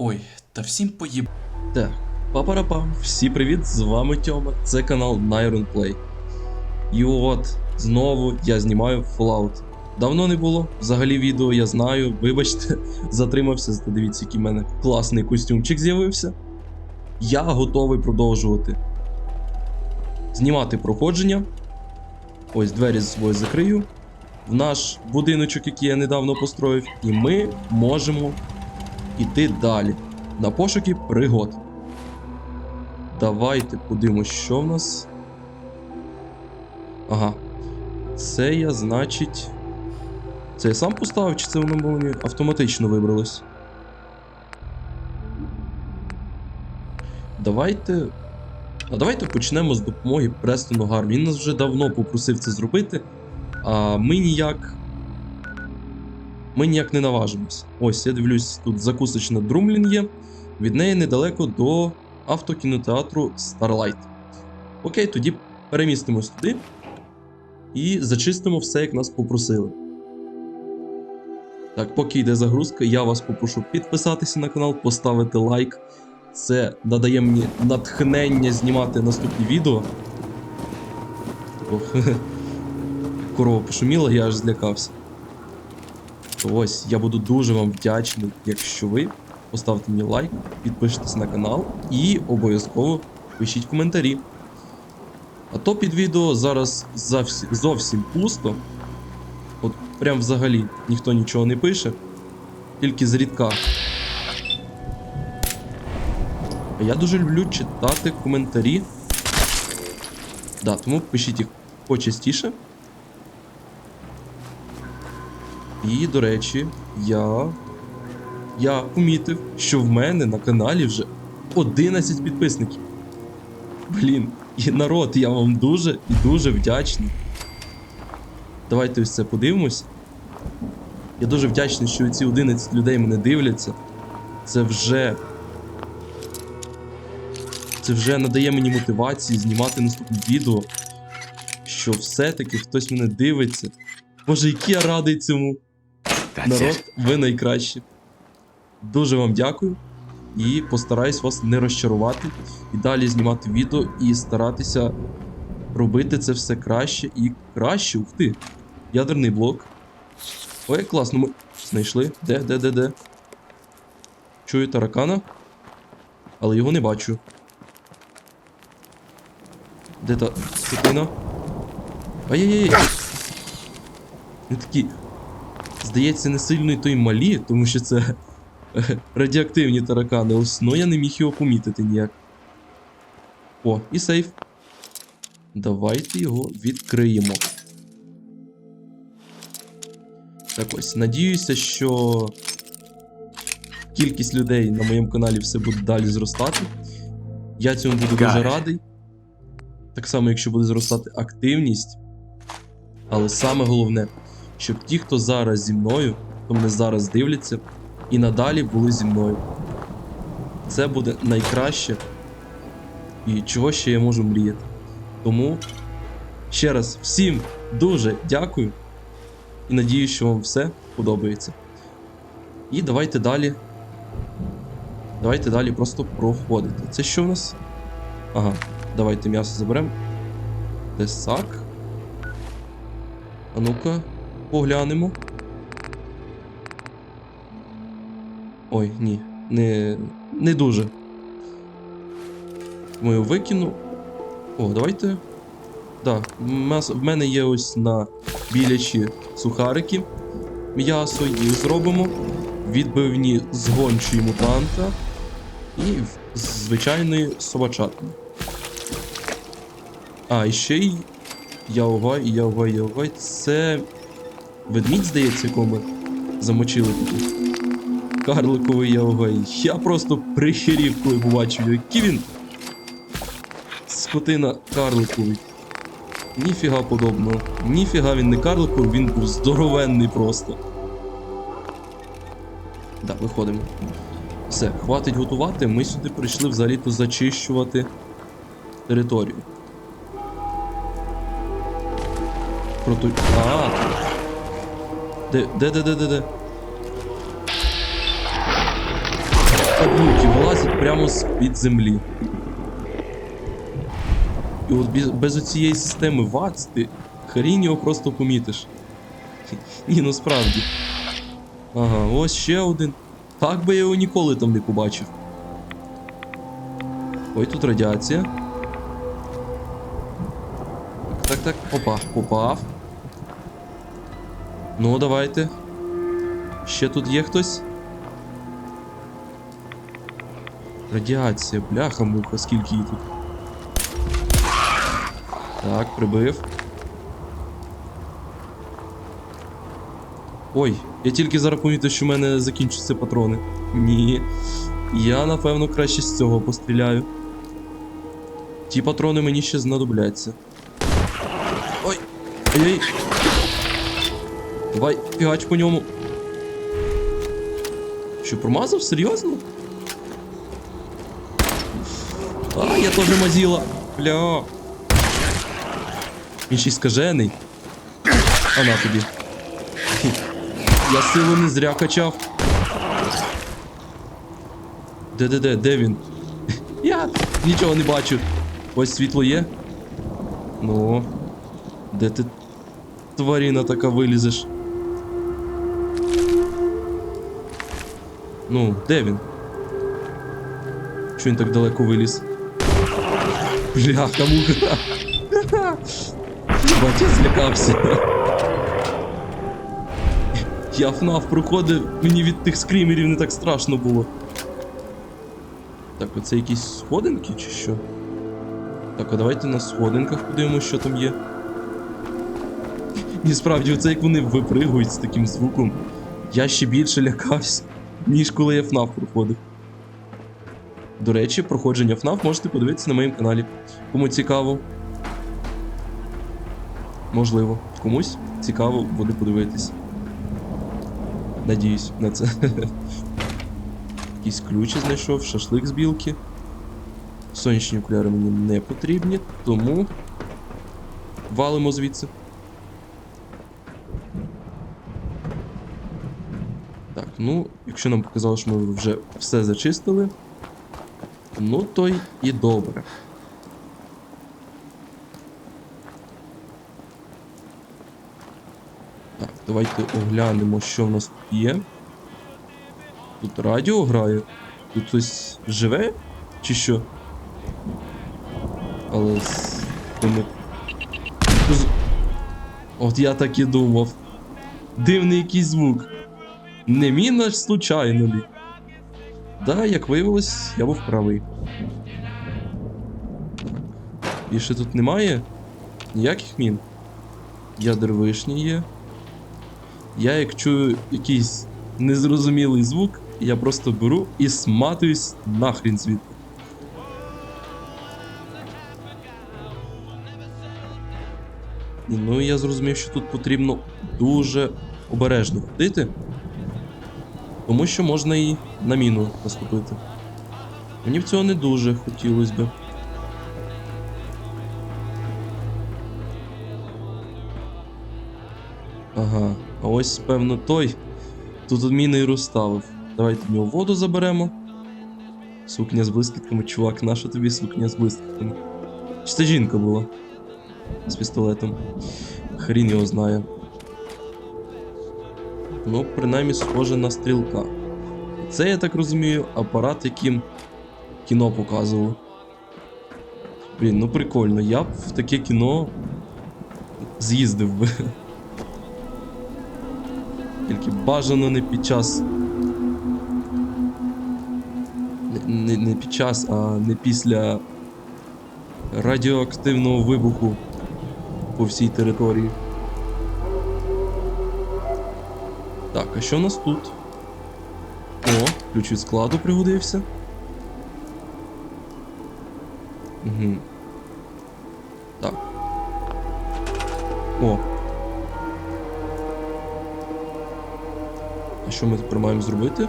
Ой, та всім поїб... Так, папарапам, всі привіт, з вами Тьома, це канал Play. І от, знову я знімаю Фоллаут. Давно не було, взагалі відео я знаю, вибачте, затримався, зате дивіться, який в мене класний костюмчик з'явився. Я готовий продовжувати знімати проходження. Ось двері свої закрию. В наш будиночок, який я недавно построїв, і ми можемо іти далі. На пошуки пригод. Давайте подивимось, що в нас. Ага. Це я, значить... Це я сам поставив, чи це воно мені автоматично вибралось? Давайте... А давайте почнемо з допомоги Престону. Він нас вже давно попросив це зробити, а ми ніяк не наважимось. Ось, я дивлюсь, тут закусочна Друмлін є. Від неї недалеко до автокінотеатру Starlight. Окей, тоді перемістимось туди і зачистимо все, як нас попросили. Так, поки йде загрузка, я вас попрошу підписатися на канал, поставити лайк. Це надає мені натхнення знімати наступні відео. Ох, корова пошуміла, я аж злякався. То ось, я буду дуже вам вдячний, якщо ви поставте мені лайк, підпишитесь на канал і обов'язково пишіть коментарі. А то під відео зараз зовсім пусто. От прям взагалі ніхто нічого не пише, тільки зрідка. А я дуже люблю читати коментарі. Да, тому пишіть їх почастіше. І, до речі, я помітив, що в мене на каналі вже 11 підписників. Блін, і народ, я вам дуже і дуже вдячний. Давайте ось це подивимось. Я дуже вдячний, що ці 11 людей мене дивляться. Це вже надає мені мотивації знімати наступне відео. Що все-таки хтось мене дивиться. Боже, який я радий цьому. Народ, ви найкращі. Дуже вам дякую. І постараюсь вас не розчарувати. І далі знімати відео і старатися робити це все краще і краще. Ух ти. Ядерний блок. Ой, класно, ми знайшли. Де? Чую таракана. Але його не бачу. Де та скотина? Ай-яй-яй! Він такі, здається, не сильно і то й малі, тому що це радіоактивні таракани. Ось, ну я не міг його помітити ніяк. О, і сейф. Давайте його відкриємо. Так ось, надіюся, що кількість людей на моєму каналі все буде далі зростати. Я цьому буду дуже радий. Так само, якщо буде зростати активність. Але саме головне, щоб ті, хто зараз зі мною, хто мене зараз дивляться, і надалі були зі мною. Це буде найкраще. І чого ще я можу мріяти. Тому ще раз всім дуже дякую. І надію, що вам все подобається. І давайте далі. Давайте далі просто проходити. Це що в нас? Ага, давайте м'ясо заберемо. Тесак. А ну-ка, поглянемо. Ой, ні, не дуже. Ми його викину. О, давайте. Да, в мене є ось на білячі сухарики. М'ясо, їх зробимо. Відбивні з гончої мутанта. І звичайної собачатки. А, і ще й Яугай. Це ведмідь, здається, якого ми замочили тут. Карликовий Яугай. Я просто прихирів, коли побачив, який він скотина карликовий. Ніфіга подобного. Ніфіга він не карликовий, він був здоровенний просто. Да, виходимо. Все, хватить готувати, ми сюди прийшли взагалі-то зачищувати територію. А, де? падлюки вилазять прямо з-під землі. І от без оцієї системи ВАЦ ти хрінь його просто помітиш. Ні, ну справді. Ага, ось ще один. Так би я його ніколи там не побачив. Ой, тут радіація. Так, опа, попав. Ну, давайте. Ще тут є хтось? Радіація, бляха-муха, скільки її тут. Так, прибив. Ой, я тільки зараз помітив, що в мене закінчаться патрони. Ні. Я, напевно, краще з цього постріляю. Ті патрони мені ще знадобляться. Ой! Ой-ой! Давай, фігач по ньому. Що, промазав? Серйозно? А, я теж мазіла. Бля. Він ще й скажений. А на тобі. Я силу не зря качав. Де він? Я нічого не бачу. Ось світло є. Ну. Де ти, тваріна така, вилізеш? Ну, де він? Чого він так далеко виліз? Бляха-муха. Бать, я злякався. Я ФНАФ проходив, мені від тих скрімерів не так страшно було. Так, оце якісь сходинки чи що? Так, а давайте на сходинках подивимося, що там є. І справді, оце як вони випригують з таким звуком. Я ще більше лякався, ніж коли я ФНАФ проходив. До речі, проходження ФНАФ можете подивитися на моєму каналі. Кому цікаво. Можливо, комусь цікаво буде подивитись. Надіюсь на це. Якісь ключі знайшов, шашлик з білки. Сонячні окуляри мені не потрібні, тому валимо звідси. Так, ну, якщо нам показало, що ми вже все зачистили, ну то й і добре. Так, давайте оглянемо, що в нас тут є. Тут радіо грає. Тут хтось живе? Чи що? Але з тими... От я так і думав. Дивний якийсь звук. Не міна ж случайно лі. Да, як виявилось, я був правий. Більше тут немає ніяких мін. Ядер вишні є. Я як чую якийсь незрозумілий звук, я просто беру і сматуюсь нахрін звідти. Ну я зрозумів, що тут потрібно дуже обережно ходити, тому що можна і на міну наступити. Мені б цього не дуже хотілося б. Ага, а ось, певно, той тут міни і розставив. Давайте в нього воду заберемо. Сукня з блискітками, чувак, наша тобі сукня з блискітками? Чи це жінка була? З пістолетом. Хрін його знає. Ну, принаймні, схоже на стрілка. Це, я так розумію, апарат, яким кіно показували. Блін, ну прикольно. Я б в таке кіно з'їздив би. Тільки бажано не під час... Не під час, а не після радіоактивного вибуху по всій території. Так, а що у нас тут? О, ключ від складу пригодився. Угу. Так. О. А що ми тепер маємо зробити?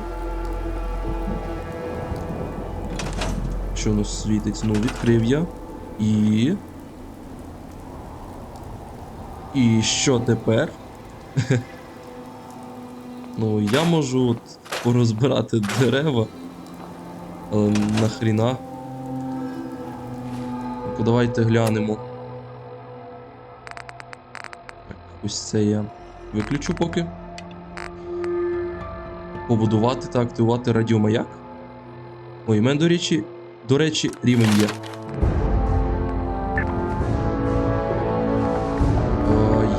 Що у нас світить? Ну, відкрив я. І що тепер? Ну, я можу от порозбирати дерева Але нахріна? Ну-ка, давайте глянемо. Так, ось це я виключу поки. Побудувати та активувати радіомаяк. Ой, у мене, до речі, рівень є.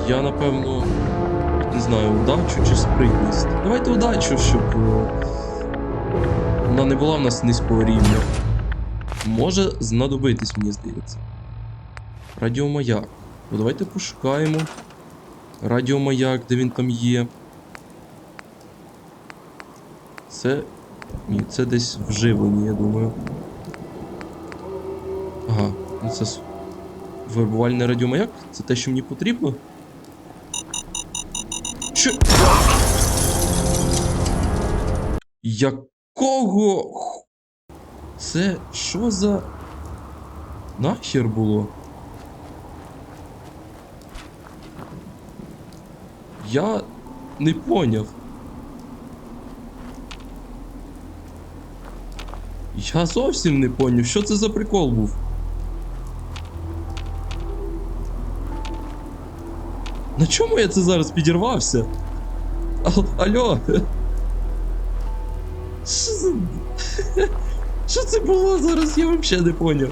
Я, напевно, не знаю, удачу чи спритність. Давайте удачу, щоб вона не була в нас низького рівня. Може знадобитись, мені здається. Радіомаяк. Ну, давайте пошукаємо. Радіомаяк, де він там є. Це... Ні, це десь вживлені, я думаю. Ага, ну це вербувальний радіомаяк? Це те, що мені потрібно? Що? Якого? Це що за... Нахер було? Я не поняв. Я зовсім не поняв, що це за прикол був. На чому я це зараз підірвався? Алло? Що за... Що це було зараз? Я взагалі не поняв.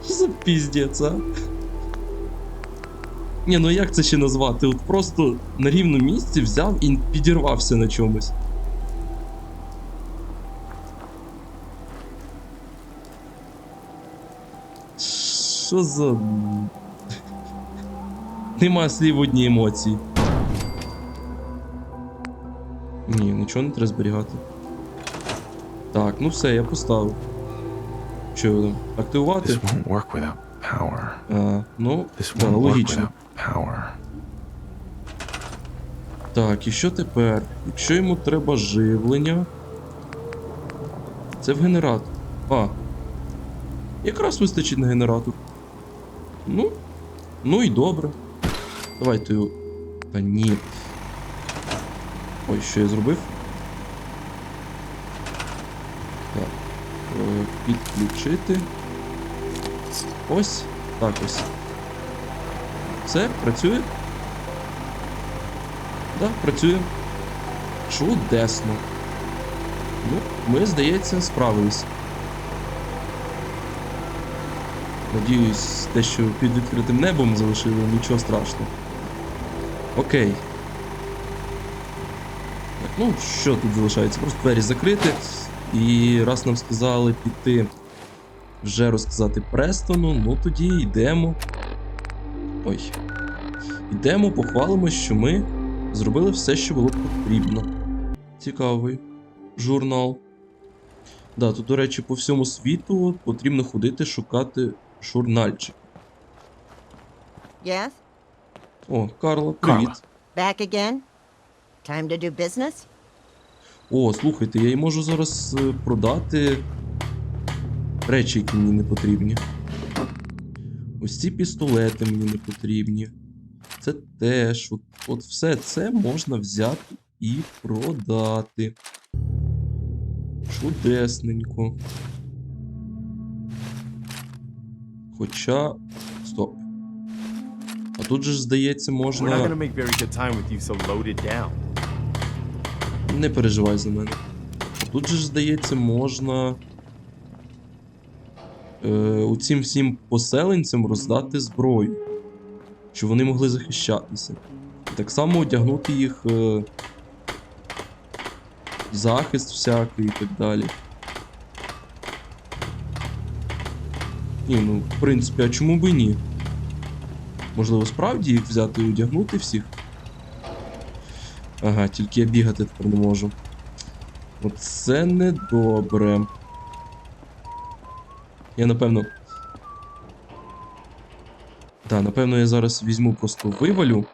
Що за піздець, а? Ні, ну як це ще назвати? От просто на рівному місці взяв і підірвався на чомусь. Що за... Нема слів, одні емоції. Ні, нічого не треба зберігати. Так, ну все, я поставив. Що там? Активувати? Ну, да, логічно. Так, і що тепер? Якщо йому треба живлення... Це в генератор. Якраз вистачить на генератор. Ну і добре. Давайте його... Та ні. Ой, що я зробив? Так. Підключити. Ось. Так ось. Все, працює? Так, працює. Чудесно. Ну, ми, здається, справились. Надіюсь, те, що під відкритим небом залишили, нічого страшного. Окей. Так, ну, що тут залишається? Просто двері закрити. І раз нам сказали піти вже розказати Престону, ну тоді йдемо. Ой. Йдемо, похвалимось, що ми зробили все, що було потрібно. Цікавий журнал. Да, тут, до речі, по всьому світу потрібно ходити шукати журнальчик. Yes? О, Карла, привіт. Back again? Time to do business? О, слухайте, я їй можу зараз продати речі, які мені не потрібні. Ось ці пістолети мені не потрібні. Це теж. От все це можна взяти і продати. Чудесненько. Хоча... Стоп. А тут же ж, здається, можна... Не переживай за мене. А тут же ж, здається, можна... Оцім всім поселенцям роздати зброю. Щоб вони могли захищатися. І так само одягнути їх... захист всякий і так далі. Ні, ну, в принципі, а чому би ні? Можливо, справді їх взяти і одягнути всіх? Ага, тільки я бігати тепер не можу. Оце недобре. Я, напевно... Так, напевно, я зараз візьму, просто вивалю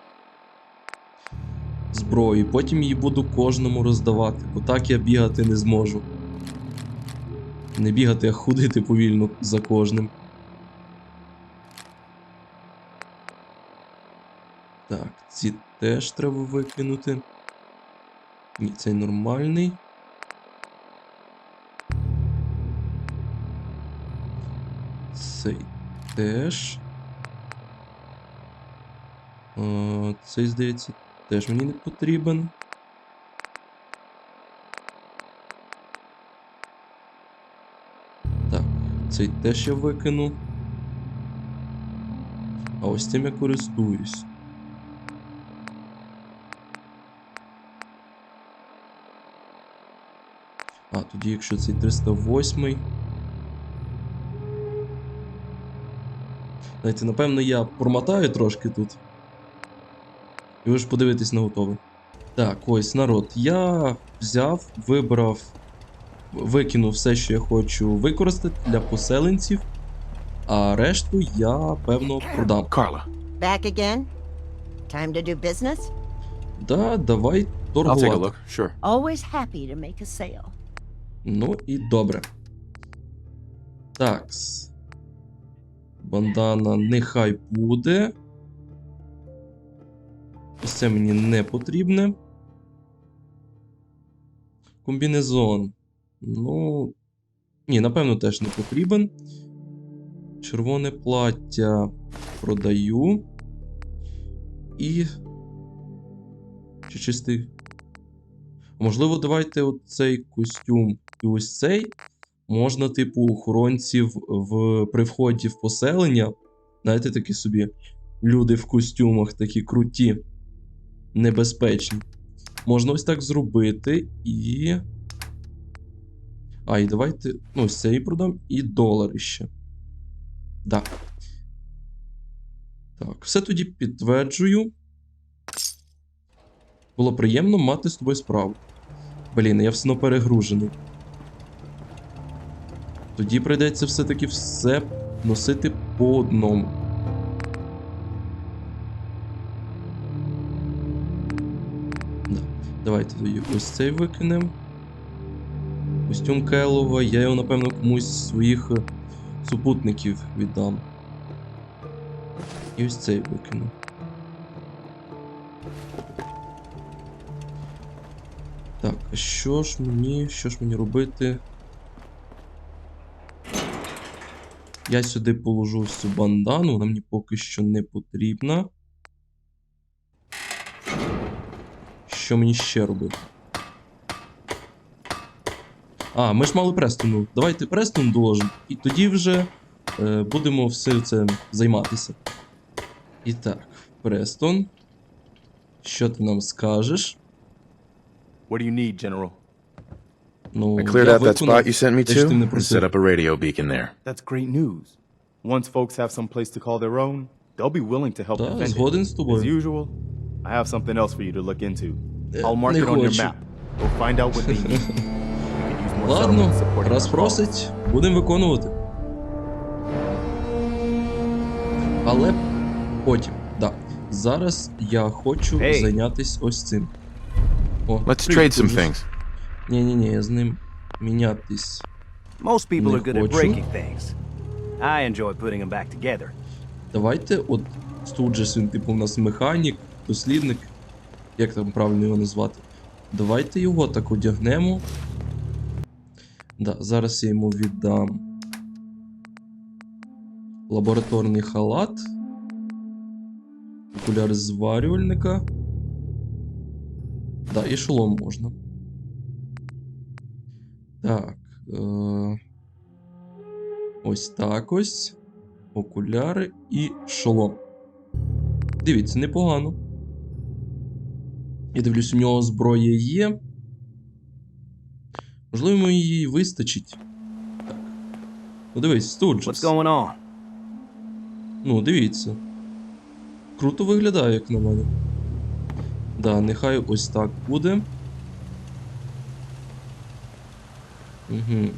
зброю, і потім її буду кожному роздавати, бо так я бігати не зможу. Не бігати, а ходити повільно за кожним. Так, ці теж треба викинути. Ні, цей нормальний. Цей теж. Цей, здається, теж мені не потрібен. Так, цей теж я викину. А ось цим я користуюсь. А, тоді, якщо цей 308-й. Знаєте, напевно, я промотаю трошки тут. І ви ж подивитесь на готове. Так, ось, народ. Я взяв, вибрав, викинув все, що я хочу використати для поселенців. А решту я, певно, продам. Carla, Back again? Time to do business? Да, давай I'll take a торгувати. look. Sure. Always happy to make a sale. Ну і добре. Такс. Бандана нехай буде. Ось це мені не потрібне. Комбінезон. Ну. Ні, напевно, теж не потрібен. Червоне плаття продаю. І. Чи чистий. Можливо, давайте оцей костюм і ось цей. Можна, типу, охоронців при вході в поселення. Знаєте, такі собі люди в костюмах, такі круті, небезпечні. Можна ось так зробити і. А, і давайте. Ну, ось цей продам і долари ще. Так. Так, все тоді підтверджую. Було приємно мати з тобою справу. Блін, я все одно перегружений. Тоді прийдеться все-таки все носити по одному. Да. Давайте тоді ось цей викинемо. Костюм Келлова, я його, напевно, комусь з своїх супутників віддам. І ось цей викину. Так, а що ж мені робити? Я сюди положу ось цю бандану, вона мені поки що не потрібна. Що мені ще робити? А, ми ж мали Престону. Давайте Престону доложимо, і тоді вже будемо все це займатися. І так, Престон. Що ти нам скажеш? What do you need, General? Ну, I cleared я out that spot you sent me те, що ти мене to and просив. set up a radio beacon there. That's great news. Once folks have some place to call their own, they'll be willing to help Да, defend згоден з it. тобою. As usual, I have something else for you to look into. I'll mark не it on your хочу. map. We'll find out what they need. You could use more Ладно, settlements supporting раз our просить, будемо виконувати. Але потім, да. Зараз я хочу Hey. зайнятися ось цим. О, Let's привіт, trade some друже. things. Ні-ні-ні, я з ним мінятись. Most people Не are good at хочу. breaking things. I enjoy putting them back together. Давайте, от тут же він, типу, у нас механік, дослідник. Як там правильно його назвати? Давайте його так одягнемо. Да, зараз я йому віддам лабораторний халат, окуляри зварювальника. Да, і шолом можна. Так. Ось так ось. Окуляри і шолом. Дивіться, непогано. Я дивлюсь, у нього зброя є. Можливо, йому її вистачить. Так. Ну дивись, тут же. What's going on? Ну, дивіться. Круто виглядає, як на мене. Да, нехай ось так буде. Угу.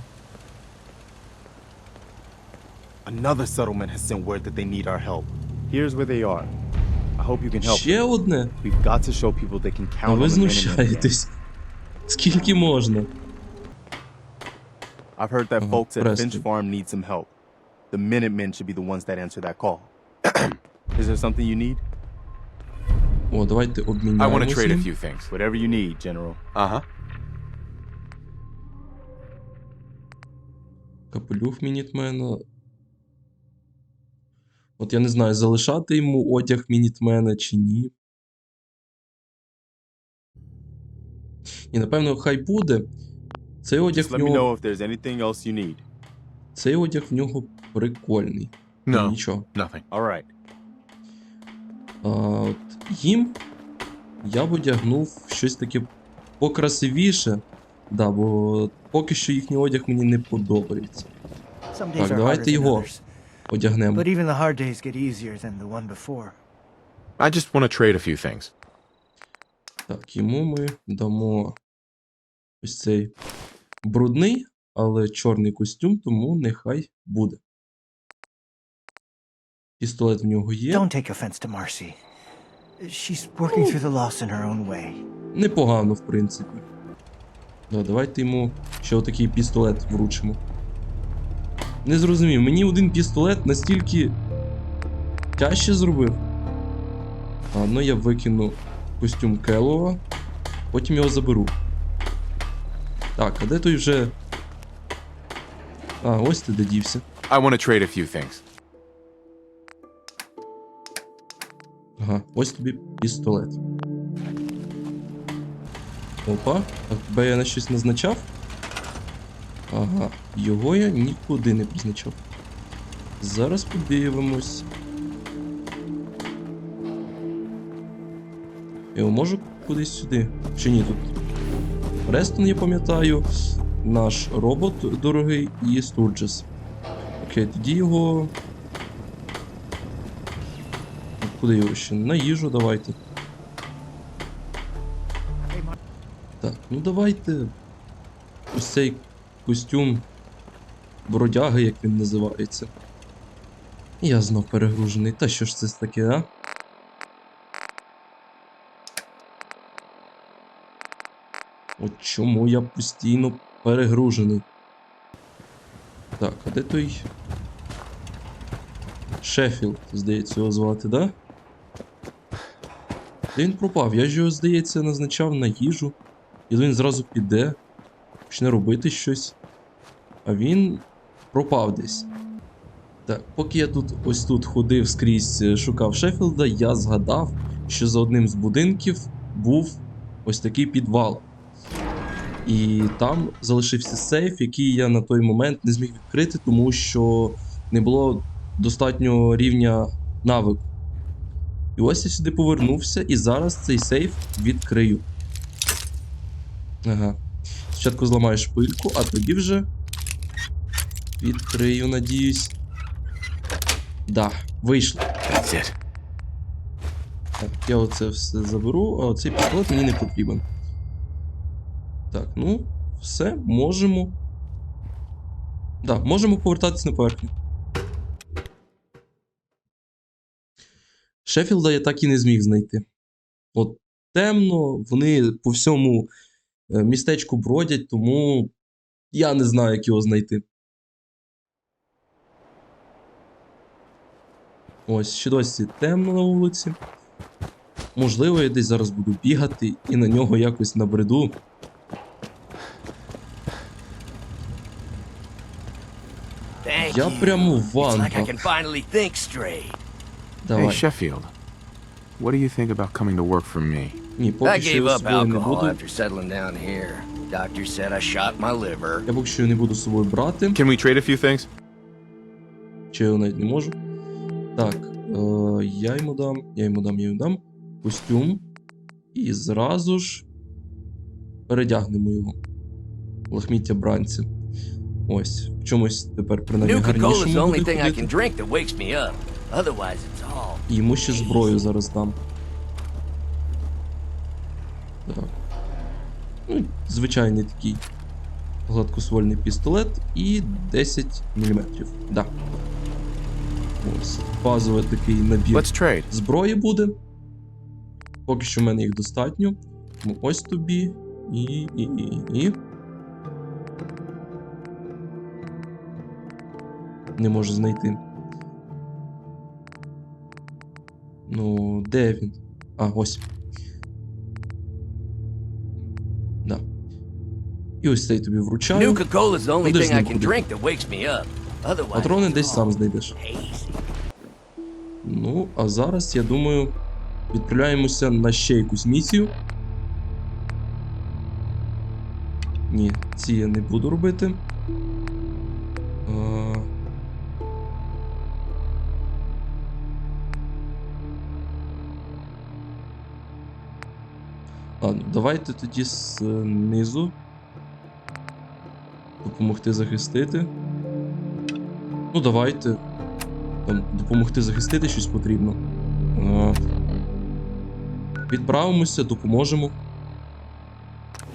Another settlement has sent word that they need our help. Here's where they are. I hope you can help. Ще одне? We've got to show people they can А count ви on the men in their знущаєтесь. Скільки можна? I've heard that folks at Preston. Finch Farm need some help. The Minutemen should be the ones that answer that call. Is there something you need? О, давайте I want to обміняємося. trade a few things. Whatever you need, General. Uh-huh. Капелюх Мінітмена. От я не знаю, залишати йому одяг Мінітмена чи ні. І напевно хай буде. Цей одяг Just в let me know нього... if there's anything else you need. Цей одяг в нього прикольний. No, Нічого. nothing. All right. От їм я б одягнув щось таке покрасивіше. Да, бо поки що їхній одяг мені не подобається. Some days Так, are harder давайте than його others, одягнемо. but even the hard days get easier than the one before. I just want to trade a few things. Так, йому ми дамо ось цей брудний, але чорний костюм, тому нехай буде. Пістолет в нього є. Don't take offense to Marcy. She's working through the loss in her own way. Непогано, в принципі. Да, давайте йому ще отакий пістолет вручимо. Не зрозумів, мені один пістолет настільки тяжче зробив. Ладно, я викину костюм Келлова, потім його заберу. Так, а де той вже... А, ось ти де дівся. I want to trade a few things. Ага, ось тобі пістолет. Опа, а тебе я на щось назначав? Ага, його я нікуди не призначав. Зараз подивимось. Я його можу кудись сюди? Чи ні, тут Престон, я пам'ятаю, наш робот дорогий і Стурджес. Окей, тоді його... Куди його ще? На їжу давайте. Так, ну давайте ось цей костюм бродяги, як він називається. Я знов перегружений. Та що ж це таке, а? От чому я постійно перегружений? Так, а де той... Шеффілд, здається, його звати, да? Де він пропав? Я ж його, здається, назначав на їжу. І він зразу піде, почне робити щось. А він пропав десь. Так, поки я тут ось тут ходив скрізь, шукав Шеффілда, я згадав, що за одним з будинків був ось такий підвал. І там залишився сейф, який я на той момент не зміг відкрити, тому що не було достатнього рівня навику. І ось я сюди повернувся, і зараз цей сейф відкрию. Ага. Спочатку зламаю шпильку, а тоді вже відкрию, надіюсь. Да, вийшло. That's it. Так, я оце все заберу, а оцей пістолет мені не потрібен. Так, ну, все, можемо. Да, можемо повертатись на поверхню. Шеффілда я так і не зміг знайти. От темно, вони по всьому містечку бродять, тому я не знаю, як його знайти. Ось, ще досі темно на вулиці. Можливо, я десь зараз буду бігати і на нього якось набреду. Я прямо в ванну. Давай. Hey, Sheffield. What do you think about coming to work for me? Ні, I поки що gave я up з собою не alcohol буду. after settling down here. Doctor said I shot my liver. Я поки що не буду з собою брати. Can we trade a few things? Чи я навіть не можу. Так, я йому дам костюм. І зразу ж передягнемо його. Лахміття бранці. Ось, в чомусь тепер принаймні Nuka-Cola's the гарнішому only буде thing I can ходити. drink that wakes me up. Otherwise, it's all. І йому ще зброю зараз дам. Так. Ну, звичайний такий гладкоствольний пістолет і 10 мм. Да. Ось. Базовий такий набір Let's trade. зброї буде. Поки що в мене їх достатньо. Тому ось тобі. І. Не можу знайти. Ну, де він? А, ось. Да. І ось цей тобі вручаю. Nuka-Cola's the only Куди ж thing I не can куди? drink that wakes me up. Otherwise, Патрони it's десь all сам знайдеш. hazy. Ну, а зараз, я думаю, відправляємося на ще якусь місію. Ні, ці я не буду робити. Ладно, давайте тоді знизу. Допомогти захистити. Ну, давайте. Там, допомогти захистити щось потрібно. Відправимося, допоможемо.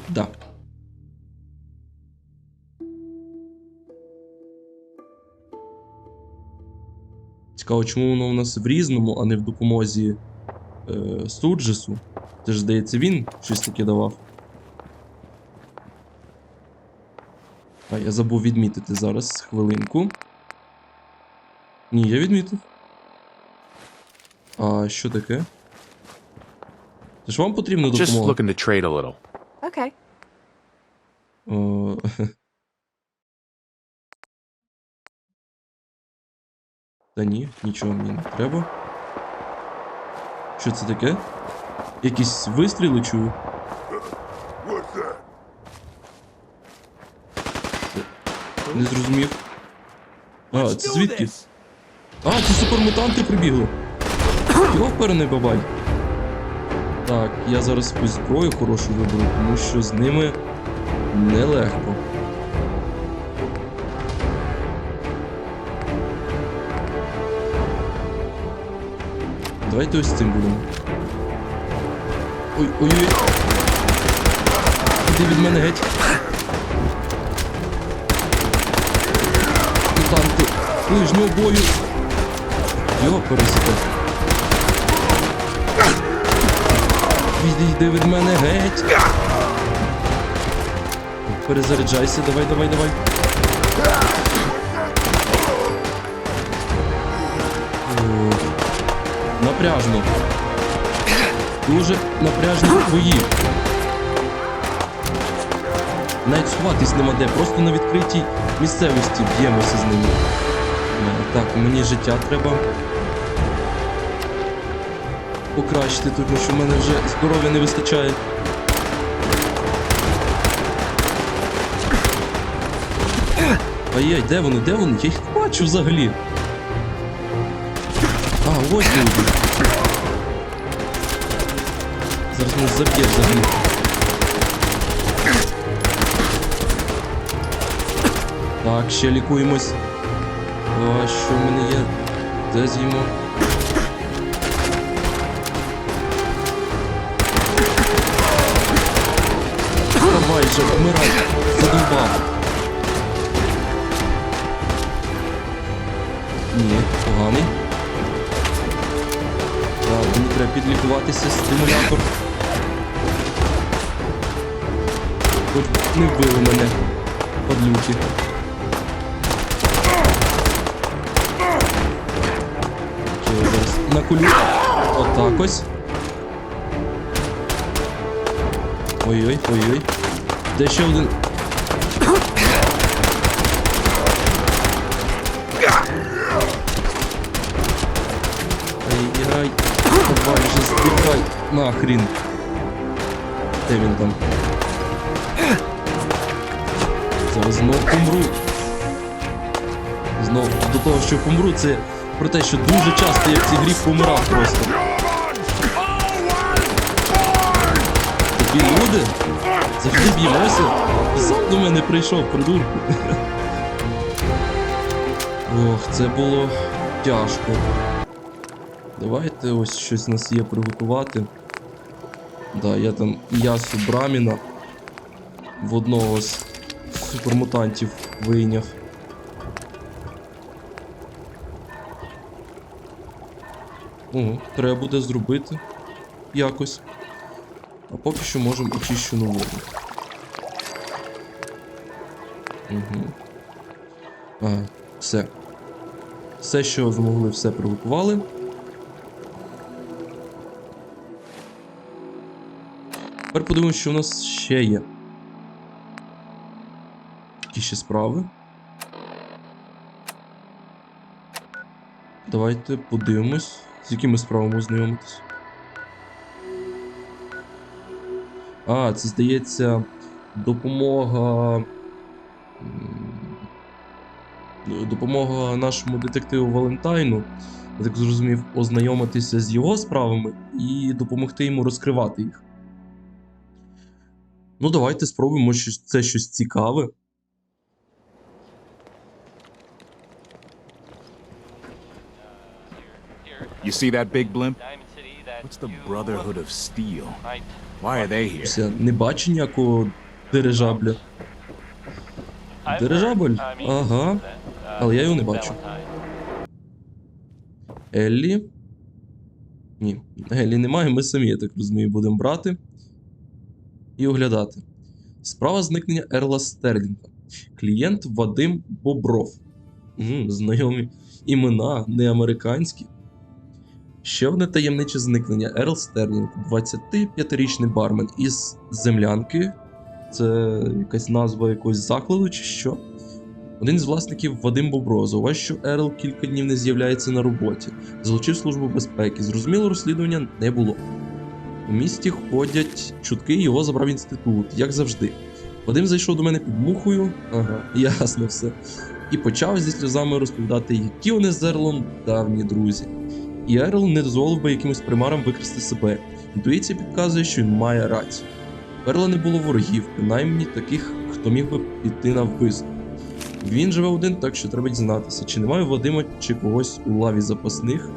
Да. Цікаво, чому воно у нас в різному, а не в допомозі Суджесу. Це ж, здається, він щось таке давав. А, я забув відмітити зараз, хвилинку. Ні, я відмітив. А що таке? Це ж вам потрібна Just допомога? looking to trade a little. Okay. О, Та ні, нічого мені не треба. Що це таке? Якісь вистріли чую? Не зрозумів. А, це звідки? А, це супермутанти прибігли. Йоперний бабай. Так, я зараз якусь зброю хорошу виберу, тому що з ними нелегко. Давайте ось цим будемо. Ой-ой-ой. Іди від мене геть. Мутанти ближнього бою. Його пересипав. Відійди від мене геть. Перезаряджайся, давай, давай, давай. Напряжно. Дуже напряжні бої. Навіть сховатись нема де, просто на відкритій місцевості б'ємося з ними. Так, мені життя треба покращити, тому що в мене вже здоров'я не вистачає. Ай-яй, де вони, де вони? Я їх не бачу взагалі. А, ось люди. Зараз нас заб'є взагалі. Так, ще лікуємось. О, що в мене є? Де з'їмо? Давай же, вмирай. Задовбав. Ні, поганий. Так, мені треба підлікуватися, стимулятор. Хоч не вбили мене, падлюки. Що я зараз накулю? Отак ось. Ой-ой, ой-ой. Де ще один? Ай-яй. Давай же здихай. Нахрін. Де він там? Зараз знов помру. Знов до того, що помру, це про те, що дуже часто я в цій грі помирав просто. Такі люди завжди б'ємося. Сам до мене прийшов, придурку. Ох, це було тяжко. Давайте ось щось у нас є приготувати. Да, я там м'ясо браміна в одного з супермутантів вийняв. Ого, треба буде зробити якось. А поки що можемо очищену воду. Угу. Ага, все. Все, що змогли, все приготували. Тепер подивимось, що у нас ще є. Які ще справи? Давайте подивимось, з якими справами знайомитись. А, це, здається, допомога нашому детективу Валентайну, я так зрозумів, ознайомитися з його справами і допомогти йому розкривати їх. Ну, давайте спробуємо, що це щось цікаве. You see that big blimp? What's the Brotherhood of Steel? Why are they here? Я не бачу ніякого дирижабля. Дирижабль? Ага. Але я його не бачу. Еллі? Ні, Еллі немає, ми самі, я так розумію, будемо брати і оглядати. Справа зникнення Ерла Стерлінга. Клієнт Вадим Бобров. Знайомі імена, не американські. Ще одне таємниче зникнення. Ерл Стерлінг, 25-річний бармен із землянки. Це якась назва якогось закладу чи що? Один з власників Вадим Бобров зауважив, що Ерл кілька днів не з'являється на роботі. Залучив службу безпеки. Зрозуміло, розслідування не було. У місті ходять чутки, його забрав інститут, як завжди. Вадим зайшов до мене під мухою, ага, ясно все, і почав зі сльозами розповідати, які вони з Ерлом давні друзі. І Ерл не дозволив би якимось примарам викрасти себе. Інтуїція підказує, що він має рацію. У Ерла не було ворогів, принаймні таких, хто міг би піти на вбивство. Він живе один, так що треба дізнатися, чи немає Вадима чи когось у лаві запасних,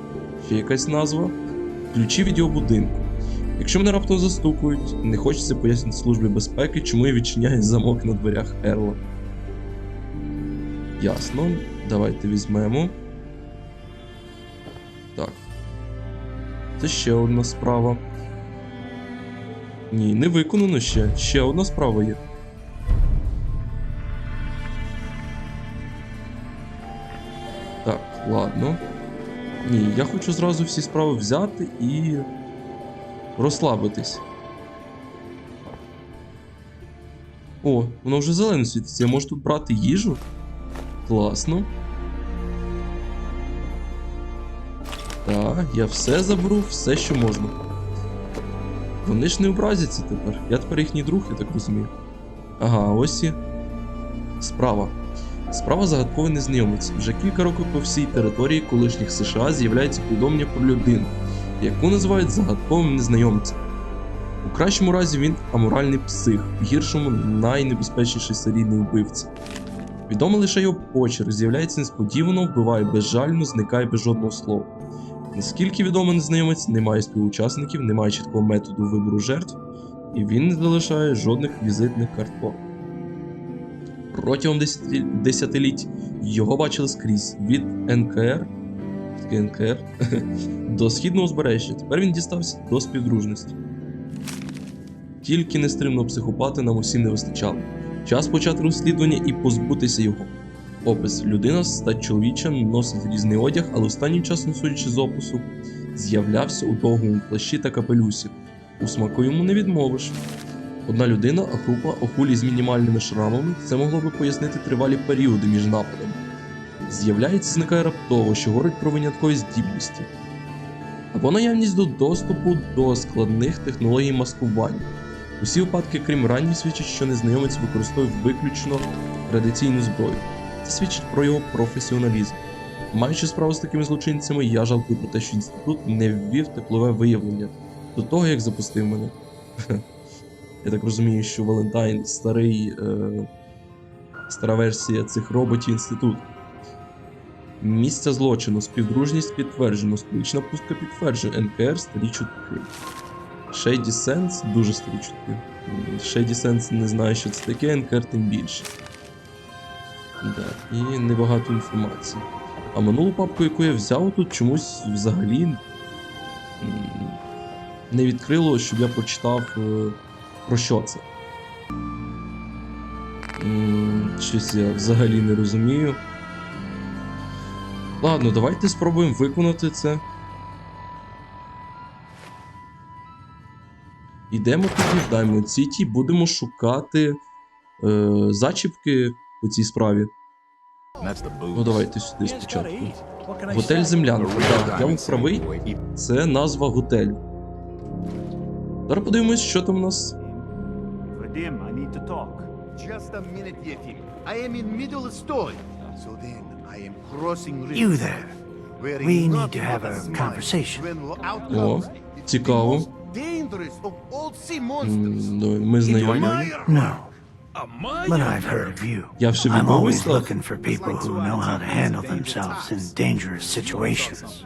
ще якась назва, ключі від його будинку. Якщо мене раптом застукують, не хочеться пояснити службі безпеки, чому я відчиняю замок на дверях Ерла. Ясно, давайте візьмемо. Так. Це ще одна справа. Ні, не виконано ще. Ще одна справа є. Так, ладно. Ні, я хочу зразу всі справи взяти і розслабитись. О, воно вже зелено світиться. Я можу тут брати їжу? Класно. Так, я все заберу, все, що можна. Вони ж не образяться тепер. Я тепер їхній друг, я так розумію. Ага, ось і справа. Справа загадковий незнайомець. Вже кілька років по всій території колишніх США з'являється повідомлення про людину, яку називають загадковим незнайомцем. У кращому разі він аморальний псих, в гіршому найнебезпечніший серійний вбивця. Відомо лише його почерк, з'являється несподівано, вбиває безжально, зникає без жодного слова. Наскільки відомо, незнайомець не має співучасників, не має чіткого методу вибору жертв, і він не залишає жодних візитних карток. Протягом десятиліть його бачили скрізь, від НКР до східного узбережжя. Тепер він дістався до співдружності. Тільки нестримного психопата нам усім не вистачало. Час почати розслідування і позбутися його. Опис. Людина стать чоловіча, носить різний одяг, але останнім часом, судячи з опису, з'являвся у довгому плащі та капелюсі. У смаку йому не відмовиш. Одна людина, а група охулі з мінімальними шрамами, це могло би пояснити тривалі періоди між нападами. З'являється, зникає раптово, що говорить про виняткові здібності. Або наявність до доступу до складних технологій маскування. Усі випадки, крім ранніх, свідчать, що незнайомець використовує виключно традиційну зброю. Це свідчить про його професіоналізм. Маючи справу з такими злочинцями, я жалкую про те, що інститут не ввів теплове виявлення до того, як запустив мене. Я так розумію, що Валентайн стара версія цих роботів інституту. Місце злочину, співдружність підтверджено, столична пустка підтверджує, НКР старі чутки. Shady Sense, дуже старі чутки. Shady Sense не знаю, що це таке, НКР тим більше. Да, і небагато інформації. А минулу папку, яку я взяв, тут чомусь взагалі не відкрило, щоб я прочитав, про що це. Щось я взагалі не розумію. Ладно, давайте спробуємо виконати це. Йдемо тоді в Diamond City, будемо шукати зачіпки по цій справі. That's the booze. Ну давайте сюди спочатку. Готель Землянка. Так, я був правий. Це назва готелю. Зараз подивимось, що там у нас. Vadim, I need to talk. Just a minute, Yefim. I am in middle of story. So then I am crossing rivers. You there. We need to have a conversation. О, цікаво. Dangerous of all sea monsters. Ми знайомі. No. But I've heard of you. Я вже I'm відомий always став. looking for people who know how to handle themselves in dangerous situations.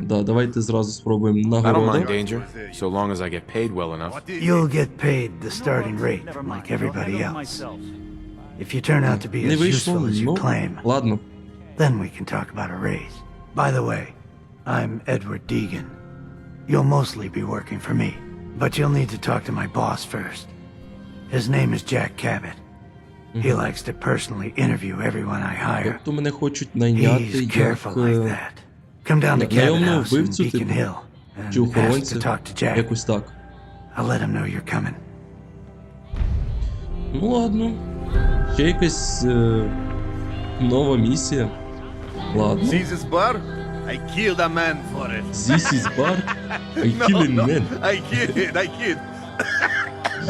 Да, давайте зразу спробуємо I don't нагороду. mind danger, so long as I get paid well enough. You'll get paid the starting rate, like everybody else. If you turn out to be Не as вийшло, useful as you ну, claim, ладно. then we can talk about a raise. By the way, I'm Edward Deegan. You'll mostly be working for me, but you'll need to talk to my boss first. His name is Jack Cabot. He likes to personally interview everyone I hire. Тобто мене хочуть найняти He's як careful like that. Come down to Cabot найомного House in вбивцю, Beacon типу, Hill чи and ask to охоронця, talk to Jack. якось так. I'll let him know you're coming. Ну ладно. Ще якась нова місія. Ладно. See this bar? I killed a man for it. This is bar. I kill a man. I kid.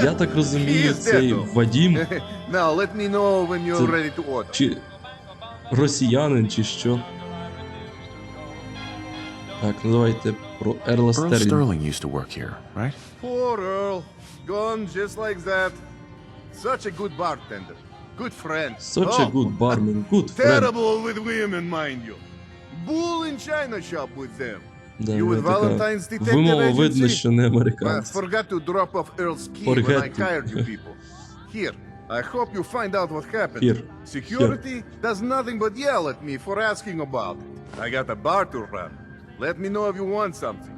Я так розумію, He is цей dead, though. Вадім, Now let me know when you're Це- ready to order. чи росіянин, чи що. Так, ну давайте про Ерла Earl Стерлінг. Sterling used to work here, right? Poor Earl. Gone just like that. Such a good bartender. Good friend. Such a good barman, good friend. Terrible with women, mind you. Bull in China shop with them. Да, You with така Valentine's Detective вимова видно, Agency? що не I американець. forgot to drop off Earl's key when I Forget to. hired you people. Here, I hope you find out what happened. Here. Security does nothing but yell at me for asking about it. I got a bar to run. Let me know if you want something.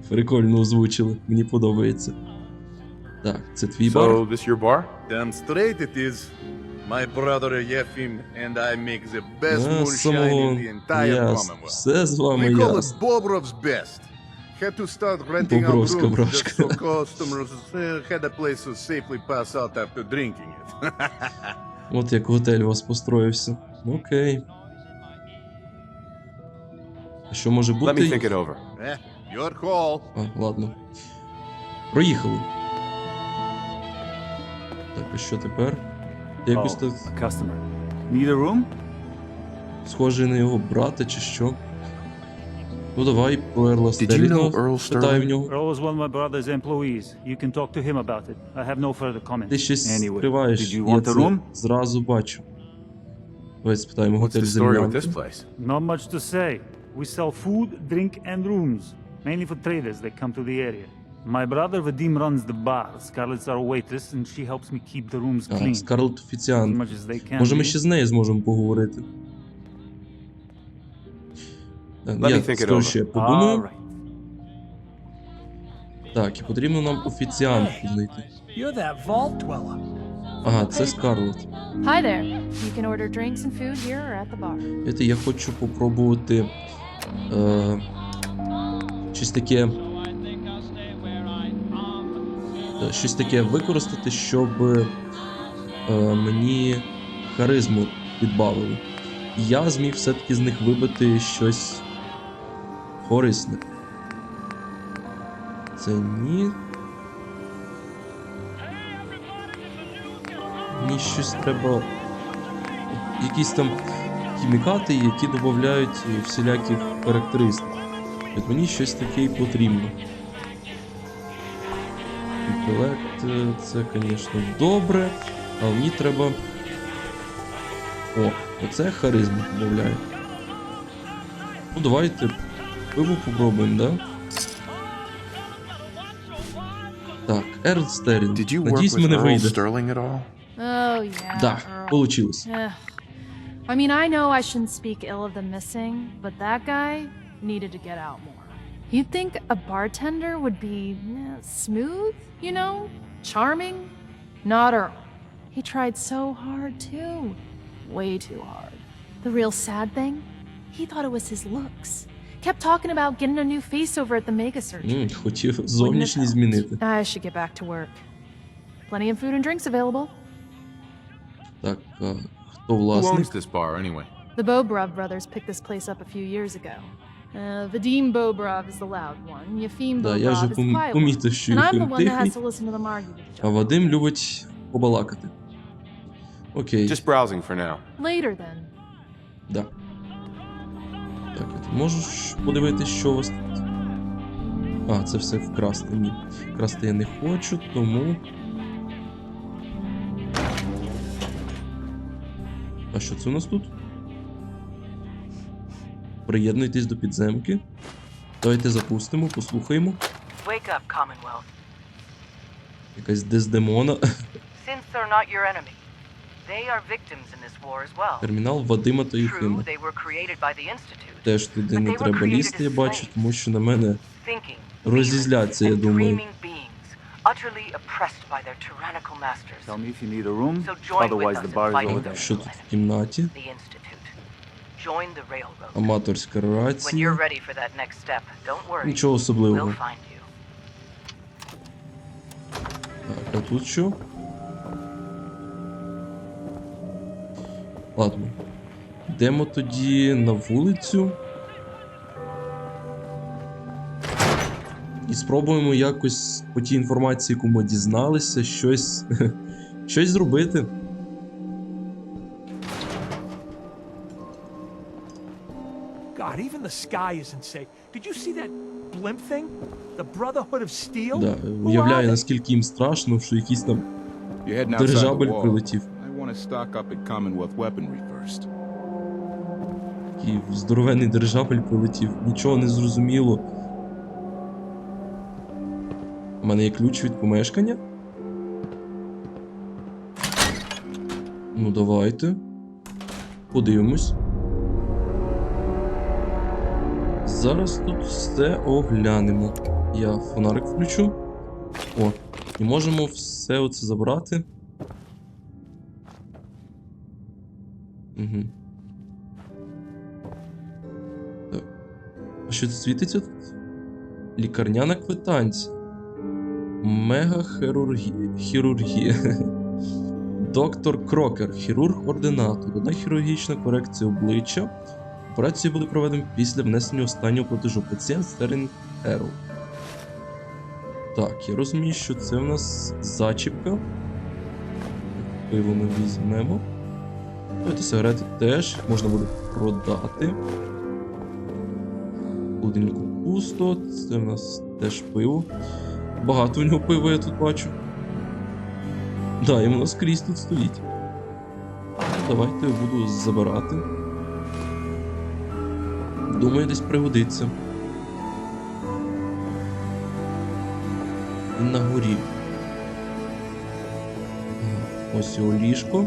Прикольно озвучили, мені подобається. Так, це твій бар. So, this your bar? Damn straight it is. My brother Yefim and I make the best moonshine Самого in the entire ясно. Commonwealth. Все з вами We call it ясно. Bobrov's best. Had to start renting out Bobrovska rooms broshka. just so customers had a place to safely pass out after drinking it. От як готель у вас построївся. Окей. А що може Let me think бути? it over. Your call. А, ладно. Проїхали. Так, а що тепер? Якось Oh, так a customer. Need a room? схожий на його брата чи що. Ну давай про Ерла Did you know Стерлінга Earl питаю в Sterling? нього. Earl was one of my brother's employees. You can talk to him about it. I have no further comment. Ти щось Anyway, скриваєш, did you я want a це room? зразу бачу. Давай спитаємо What's готель the story with Землянки. this place? Not much to say. We sell food, drink, and rooms. Mainly for traders that come to the area. My brother Vadim runs the bar. Scarlett's our waitress, and she helps me keep the rooms А, clean. Скарлетт As офіціант. much as they can. Може ми be. ще з нею зможемо поговорити. Так, Let я me think it скажу, over. що я подумаю. Alright. Так, і потрібно нам офіціантку знайти. You're that vault dweller. Ага, це Скарлетт. Hi there. You can order drinks and food here or at the bar. Знаєте, я хочу попробувати щось таке. Щось таке використати, щоб мені харизму підбавили. І я зміг все-таки з них вибити щось корисне. Це ні. Мені щось треба. Якісь там хімікати, які додають всіляких характеристик. От мені щось таке і потрібно. Інтелект, це, звісно, добре, але мені треба. О, оце харизму додає. Ну, давайте пиво попробуємо, да? Так, Ерл Стерлінг. Did you work Надіюсь, with мене Earl вийде. Sterling at all? Oh, yeah. Да, Earl. получилось. Ugh. I mean, I know I shouldn't speak ill of the missing, but that guy needed to get out more. You'd think a bartender would be smooth, you know? Charming? Not Earl. He tried so hard, too. Way too hard. The real sad thing? He thought it was his looks. Kept talking about getting a new face over at the mega surgery. Хотів зовнішність змінити. I should get back to work. Plenty of food and drinks available. Так, хто Who власник? owns this bar, anyway? The Bobrev brothers picked this place up a few years ago. Vadim Bobrev is the loud one. Yefim Да, я вже Bobrev is the quiet one. помітив, що And I'm the Єфим one that has тихий, to listen to them argue with each а other. Вадим любить побалакати. Окей, Just browsing for now. Later then. да. Так, а ти можеш подивитись, що у вас тут? А, це все вкрасти. Ні. Вкрасти я не хочу, тому... А що це у нас тут? Приєднуйтесь до підземки. Давайте запустимо, послухаємо. Wake up, Commonwealth. Якась Дездемона. Synths are not your enemy. They are victims in this war as well. Термінал Вадима та True, Єфима. they were created by the Institute. Теж туди But не they were треба created лізти, я as бачу, slaves. тому що на мене Thinking, розізляться, я feeling, and думаю. dreaming beings, utterly oppressed by their tyrannical masters. Tell me if you need a room, So join with otherwise us the in bar is fighting over the there. Що тут в кімнаті? The Institute. Join the railroad. Аматорська When рація. you're ready for that next step, don't worry. Нічого особливого. We'll find you. Так, а тут що? Ладно. Йдемо тоді на вулицю. І спробуємо якось по тій інформації, яку ми дізналися, щось зробити. God, even the sky isn't safe. Did you see that blimp thing? The Brotherhood of Steel? Да, Who are уявляю, they? наскільки їм страшно, що якийсь там You're heading outside the дирижабль wall. прилетів. I want to stock up at Commonwealth weaponry first. Такий здоровенний дирижабль прилетів. Нічого не зрозуміло. У мене є ключ від помешкання? Ну, давайте. Подивимось. Зараз тут все оглянемо. Я фонарик включу. О, і можемо все оце забрати. Угу. Так. А що це світиться тут? Лікарняна квитанція. Мега-хірургія. Доктор Крокер, хірург-ординатор. Одна хірургічна корекція обличчя. Операції були проведені після внесення останнього платежу. Пацієнт Стерін Ерл. Так, я розумію, що це в нас зачіпка. Пиво ми візьмемо. Давайте сигарети теж можна буде продати. В холодильнику пусто. Це в нас теж пиво. Багато в нього пива я тут бачу. Да, і воно скрізь тут стоїть. Давайте я буду забирати. Думаю, десь пригодиться. І на горі. Ага, ось його ліжко.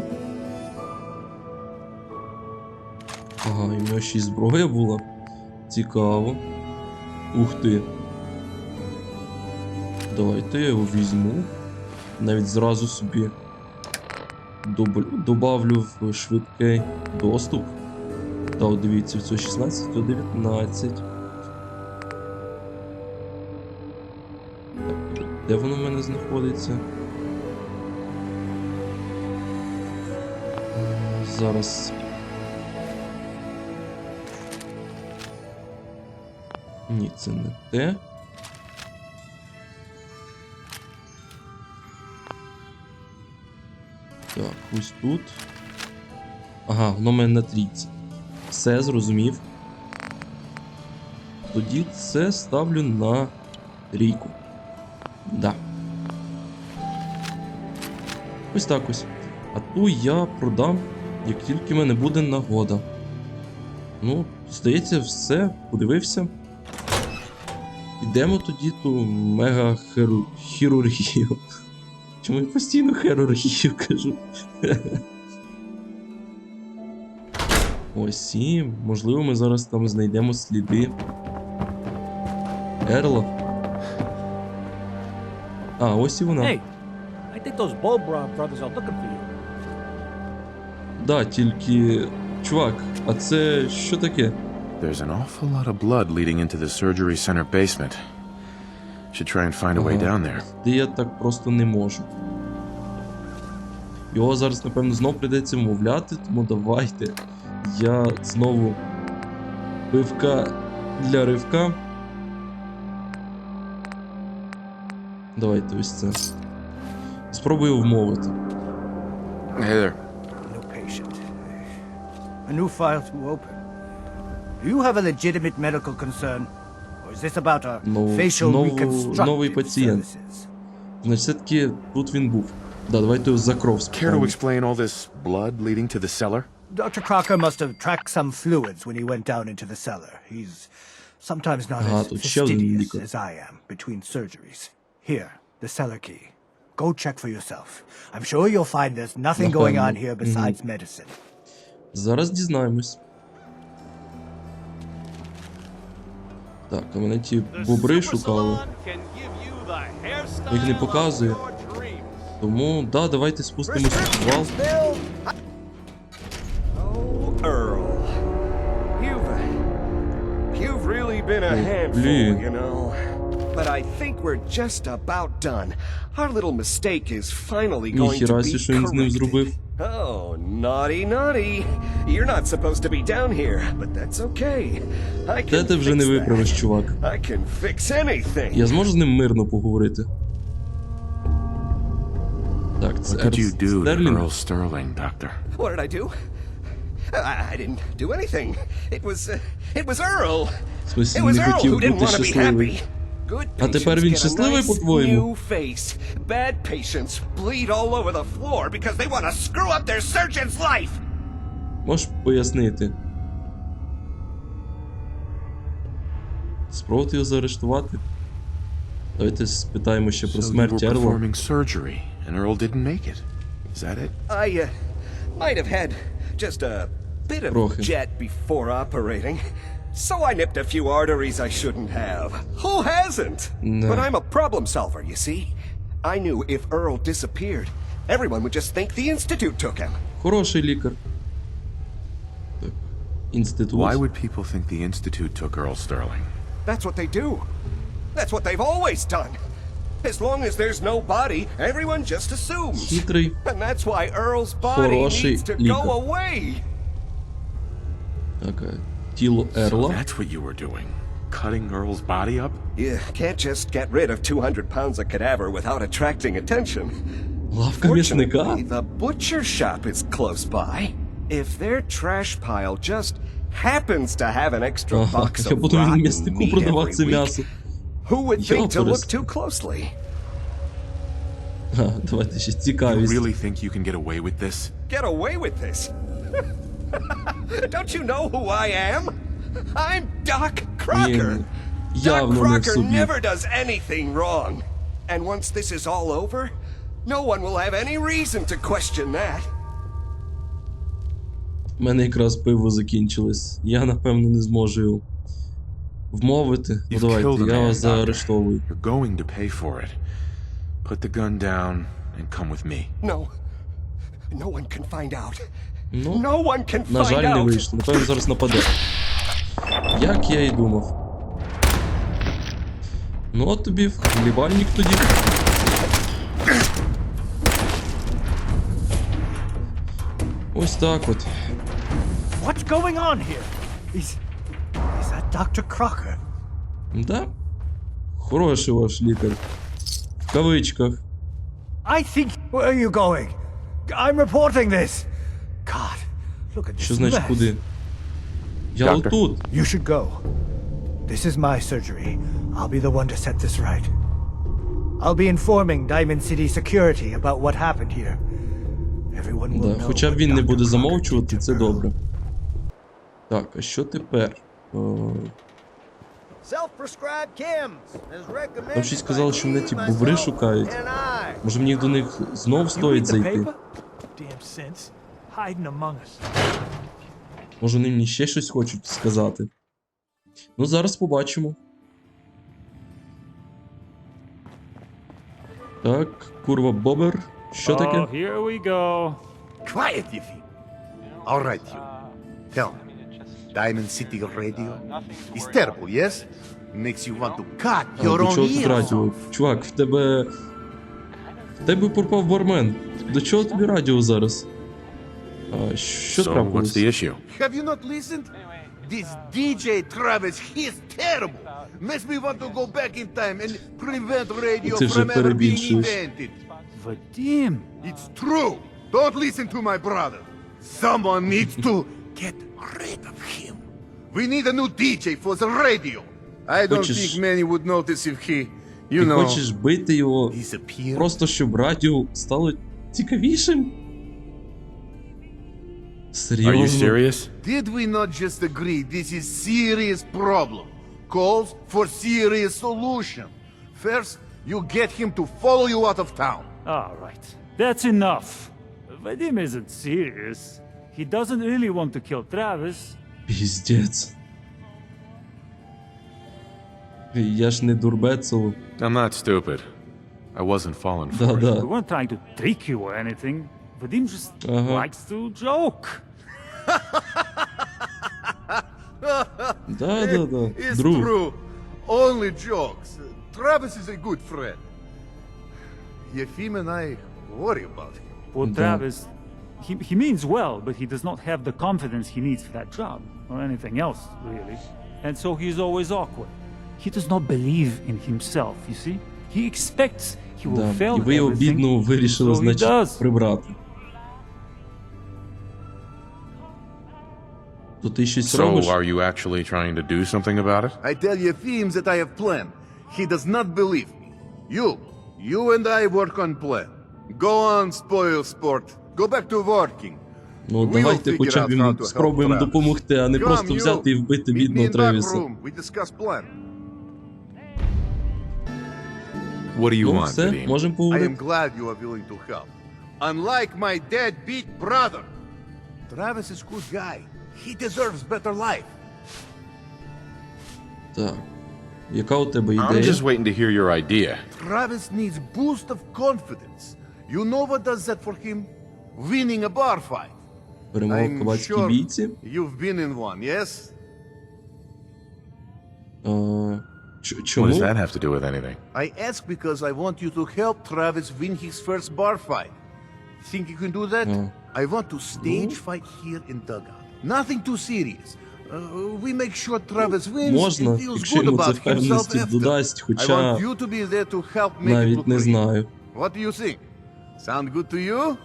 Ага, і в нього ще й зброя була. Цікаво. Ух ти. Давайте я його візьму. Навіть зразу собі добавлю в швидкий доступ. Та от дивіться, в цього 16, то 19. Так, де воно в мене знаходиться? Зараз. Ні, це не те. Так, ось тут. Ага, воно в мене на трійці. Все, зрозумів. Тоді це ставлю на трійку. Да. Ось так ось. А ту я продам, як тільки в мене буде нагода. Ну, здається, все, подивився. Ідемо тоді ту мега-хірургію. Чому я постійно хірургію кажу? Ось і, можливо, ми зараз там знайдемо сліди Ерла. А, ось і вона. Hey, I think those Bobrev brothers are looking for you. Да, тільки... Чувак, а це що таке? There's an awful lot of blood leading into the surgery center basement. Should try and find a way down there. Де я так просто не можу. Його зараз, напевно, знов прийдеться вмовляти, тому давайте. Я знову пивка для ривка. Давайте ось це. Спробую вмовити. Hey there. No patient. A new file to open. Do you have a legitimate medical concern? Or is this about a facial новий reconstructive пацієнт. services? Значить, все-таки тут він був. Да, давайте за кров Care to спитаємо. explain all this blood leading to the cellar? Dr. Crocker must have tracked some fluids when he went down into the cellar. He's sometimes not as тут ще один fastidious лікар. as I am between surgeries. Here, the cellar key. Go check for yourself. I'm sure you'll find there's nothing going on here besides medicine. Зараз дізнаємось. Так, а мене ті бобри шукали. Їх не показує. Тому, да, давайте спустимось в підвал. Earl. You've really been a handful, you know. But I think we're just about done. Our little mistake is finally going to Ніхіра be сі, що він з ним зробив. corrected. Oh, naughty. You're not supposed to be down here, but that's okay. I Те can ти вже не fix that. виправиш, чувак. I can fix anything. Я зможу з ним мирно поговорити? Так, це What did you do to Стерлінг. Earl Sterling, Doctor? What did I do? I didn't do anything. It was Earl. В смысле, It was не Earl хотів who didn't бути want to be щасливий. happy. Good А тепер patients він get a щасливий, nice по-твоєму? new face. Bad patients bleed all over the floor because they want to screw up their surgeon's life. Можеш пояснити? Спробувати його заарештувати? Давайте спитаємо ще про So you смерть were Ерла. performing surgery, and Earl didn't make it. Is that it? I might have had just a bit of Трохи. jet before operating. So I nipped a few arteries I shouldn't have. Who hasn't? No. But I'm a problem solver, you see. I knew if Earl disappeared, everyone would just think the Institute took him. Хороший лікар. Так. Інститут. Why would people think the Institute took Earl Sterling? That's what they do. That's what they've always done. As long as there's no body, everyone just assumes. Хитрий. And that's why Earl's body Хороший needs to лікар. go away. Так, тіло So Ерла. that's what you were doing. Cutting Earl's body up? You can't just get rid of 200 pounds of cadaver without attracting attention. Лавка м'ясника? Fortunately, the butcher shop is close by. If their trash pile just happens to have an extra Ага, box я of буду rotten м'яснику meat продавати every це week, м'ясо. who would think to Йоперес. look too closely? Ха, давайте ще You цікавість. really think you can get away with this? Get away with this? Don't you know who I am? I'm Doc Crocker. Ні, Doc явно не в Crocker собі. never does anything wrong. And once this is all over, no one will have any reason to question that. У мене якраз пиво закінчилось. Я, напевно, не зможу його вмовити. Ну You've killed a давайте, я man, вас Doctor. заарештовую. You're going to pay for it. Put the gun down and come with me. No. No one can find out. Ну, No one can на find жаль, не out. вийшло. Напевно, зараз нападе. Як я і думав. Ну, от тобі в хлібальник тоді. Ось так от. What's going on here? Is that Dr. Crocker? Да? Хороший ваш лікар. В кавичках. I think... Where are you going? I'm reporting this. God, look at this Що значить mess. куди? Я Доктор. отут. You should go. This is my surgery. I'll be the one to set this right. I'll be informing Diamond City Security about what happened here. Everyone will Да, know хоча б what він не Dr. буде Crocker замовчувати, did to це Earl. добре. Так, а що тепер? Там щось сказали, що мене ті бобри шукають. Може мені до них знов You стоїть read the зайти? paper? Damn sense. Hiding among us. Може вони мені ще щось хочуть сказати? Ну, зараз побачимо. Так, курва бобер. Що таке? Oh, here we go. Quiet, Yiffy. All right, you. Tell me. Diamond City Radio is terrible, yes? Makes you want to cut А, your до own чого ти ears тратив? off. Чувак, в тебе В тебе пропав бармен. До чого тобі радіо зараз? А, що So, трапилось? what's the issue? Have you not listened? This DJ Travis, he's terrible. Makes me want to go back in time and prevent radio Це вже from ever being перебільшуєш. invented. Vadim! It's true. Don't listen to my brother. Someone needs to get rid of him. We need a new DJ for the radio. I don't Хочеш- think many would notice if he, Ти you know, хочеш бити його disappeared. просто, щоб радіо стало цікавішим? Are you Серйозно? serious? Did we not just agree this is serious problem? Calls for serious solution. First, you get him to follow you out of town. All right, that's enough. Vadim isn't serious. He doesn't really want to kill Travis. Піздець. Я ж не дурбецел. I'm not stupid. I wasn't falling for it. We Да-да. weren't trying to trick you or anything. Vadim just Ага. likes to joke. Да-да-да. It's Друг. true. Only jokes. Travis is a good friend. Yefim and I worry about him. Poor Да. Travis, he means well, but he does not have the confidence he needs for that job, or anything else, really. And so he's always awkward. He does not believe in himself, you see? He expects he will Да. fail І ви його everything, бідну вирішили, so he значить, does. прибрати. То ти щось So, робиш? are you actually trying to do something about it? I tell Yefim that I have plan. He does not believe me. You and I work on plan. Go on, spoil sport. Go back to working. Ну, We давайте will хоча б figure out how їм to help спробуємо Travis. допомогти, а не Come, просто you. взяти і вбити Meet me бідного in back Тревіса. room. We discuss plan. What do you Ну, want, все, Vadim? можемо I am поговорити. glad you are willing to help. Unlike my deadbeat brother, Travis is a good guy. He deserves better life. Так. Яка у тебе I'm ідея? just waiting to hear your idea. Travis needs boost of confidence. You know what does that for him? Winning a bar fight. Перемога в кабацькій бійці? you've been in one, yes? А, What чому? does that have to do with anything? I ask because I want you to help Travis win his first bar fight. Think you can do that? I want to stage fight here in Dugout. Nothing too serious. We make sure Travis wins Можна, and feels якщо good йому це about himself впевненості after. додасть, I хоча want you to be there to help make it навіть look не real. знаю. What do you think? Sound good to you?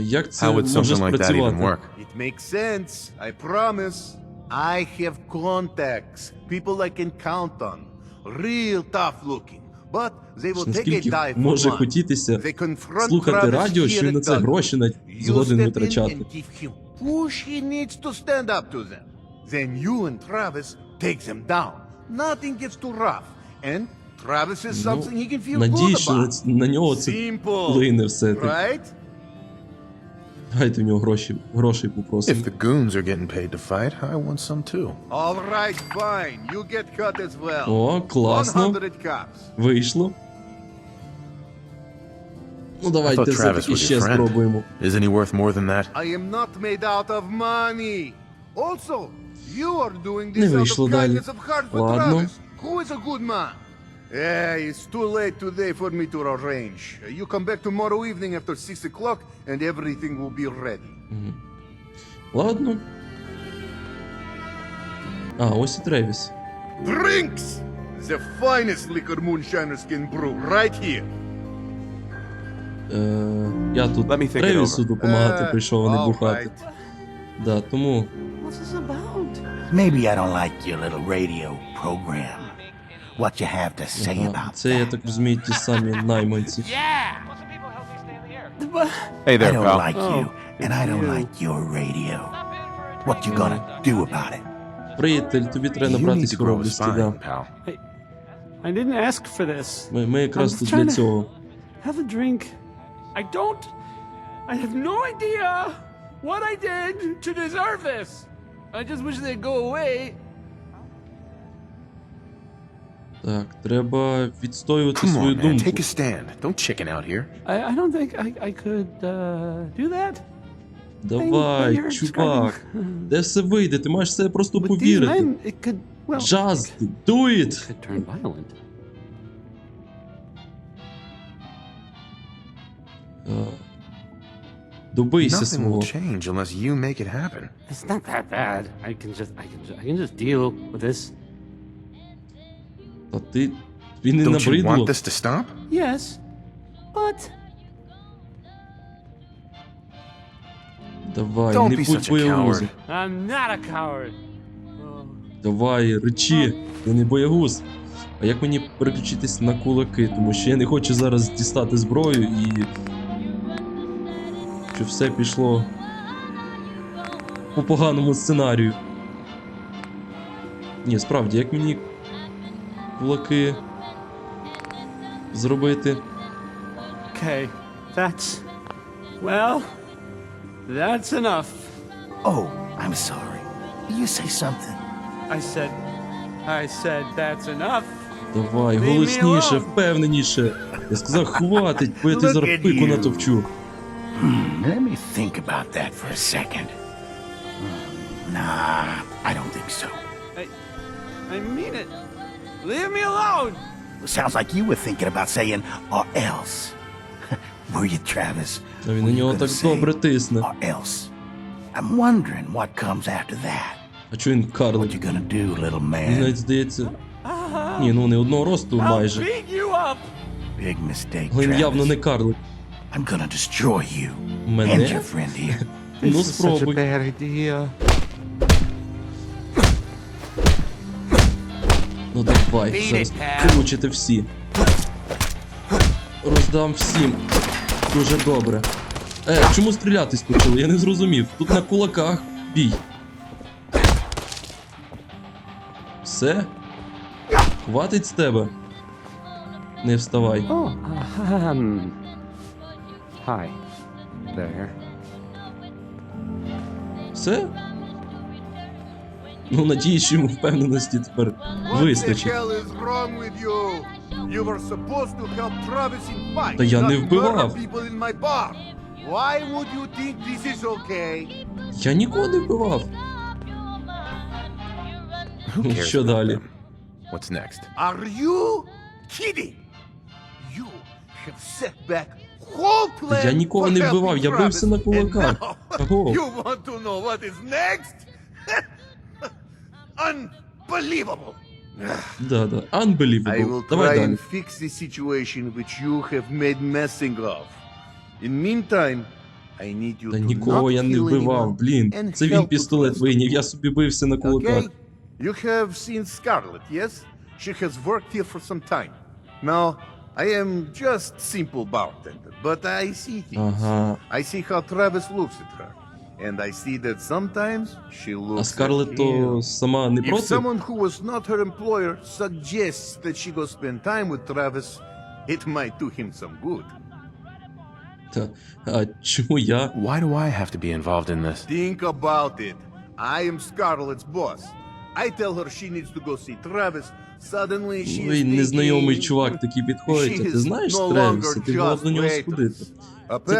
Як це How would може something like that even спрацювати? work? It makes sense, I promise. I have contacts, people I can count on. Real tough looking. But they will take a Наскільки dive for може one. хотітися They confront слухати Travis радіо, here що він на at це Doug. гроші навіть You згоден step in витрачати? and give him push he needs to stand up to them. Then you and Travis take them down. Nothing gets too rough. And Travis is something he can feel good Надіюсь, що about. на нього це Simple, вплине все-таки. right? Дайте в нього грошей попросимо. If the goons are getting paid to fight, I want some too. All right, fine. You get cut as well. О, класно. 100 cups. Вийшло. Ну I давайте thought Travis все-таки was ще your friend. спробуємо. Isn't he worth more than that? I am not made out of money. Also, you are doing Не this out вийшло of далі. kindness of heart for Ладно. Travis, who is a good man. It's too late today for me to arrange. You come back tomorrow evening after 6 o'clock and everything will be ready. Ладно. А, ось і Тревіс. Drinks! The finest liquor moonshiners can brew right here. Я тут Let me think it Тревісу over. допомагати прийшов, а не all бухати. right. Да, тому What's this about? Maybe I don't like your little radio program. What you have to say about це, я так розумію, ті самі найманці. Hey I there, don't pal. like you, and I don't like your radio. What you gonna do about it? Приятель, тобі треба You need набратись to grow a хоробрості, да. spine, pal. I didn't ask for this. Ми якраз I'm тут trying для to- цього. Have a drink. I have no idea what I did to deserve this. I just wish they'd go away. Так, треба відстоювати Come свою on, man, думку. take a stand. Don't chicken out here. I don't think I could do that. Давай, you're чувак. Де все вийде? Ти маєш себе просто With these повірити. men, it could, well, Just do it! could turn violent. Добийся Nothing свого. will change unless you make it happen. It's not that bad. I can just deal with this. Та ти... Він не Don't you want набридло. this to stop? Yes, but Давай, Don't не be будь such a боягузом. coward. I'm not a coward. Давай, речи, ти не боягуз. А як мені переключитись на кулаки? Тому що я не хочу зараз дістати зброю і... Щоб все пішло по поганому сценарію. Ні, справді, як мені кулаки зробити? Okay, well, that's enough. Oh, I'm sorry. You say something. I said that's enough. Давай, голосніше, впевненіше. Я сказав, хватить, бо я ти зараз пику натовчу. Let me think about that for a second. Nah, I don't think so. I mean it. Leave me alone. Sounds like you were thinking about saying, or else. Were you, Travis? А він на нього так добре тисне. Or else. I'm wondering what comes after that. А чого він What карлик? you gonna do, little Мені man? навіть здається... Ні, ну не одного росту майже. Beat you up. Big mistake, Але він явно не Travis. карлик. I'm gonna destroy you. And Мене? your friend here. Ну спробуй. bad idea. Ну давай, зараз получите всі. Роздам всім. Дуже добре. Чому стрілятись почали? Я не зрозумів. Тут на кулаках бій. Все? Хватить з тебе? Не вставай. Hi. There. Все? Ну, надіюсь, що йому впевненості тепер What the вистачить. hell is wrong with you? You were supposed to help Travis in fight, Та я не not вбивав. murder people in my bar. Why would you think this is okay? Я нікого не вбивав. Who cares Що about далі? them? What's next? Are you kidding? You have set back whole plan Я нікого for не helping вбивав, я бився на Travis, кулаках. and Аго. now you want to know what is next? Unbelievable! Да. I Unbelievable. will Давай try далі. and fix the situation which you have made messing of. In meantime, I need you Та to нікого not я не kill вбивав, anyone блін. and Це він help пістолет Preston. вийняв, я собі бився на кулаках. Okay? You have seen Scarlett, yes? She has worked here for some time. Now, I am just simple bartender, but I see things. Ага. I see how Travis looks at her. And I see that sometimes she looks А Скарлетт at то him. сама не If проти? someone who was not her employer suggests that she go spend time with Travis, it might do him some good. Та, а чому я? Why do I have to be involved in this? Think about it. I am Scarlett's boss. I tell her she needs to go see Travis. Suddenly she Ой, is незнайомий thinking чувак такий підходить, а she ти is знаєш no Тревіса, longer ти мав до just нього waitress. сходити. Це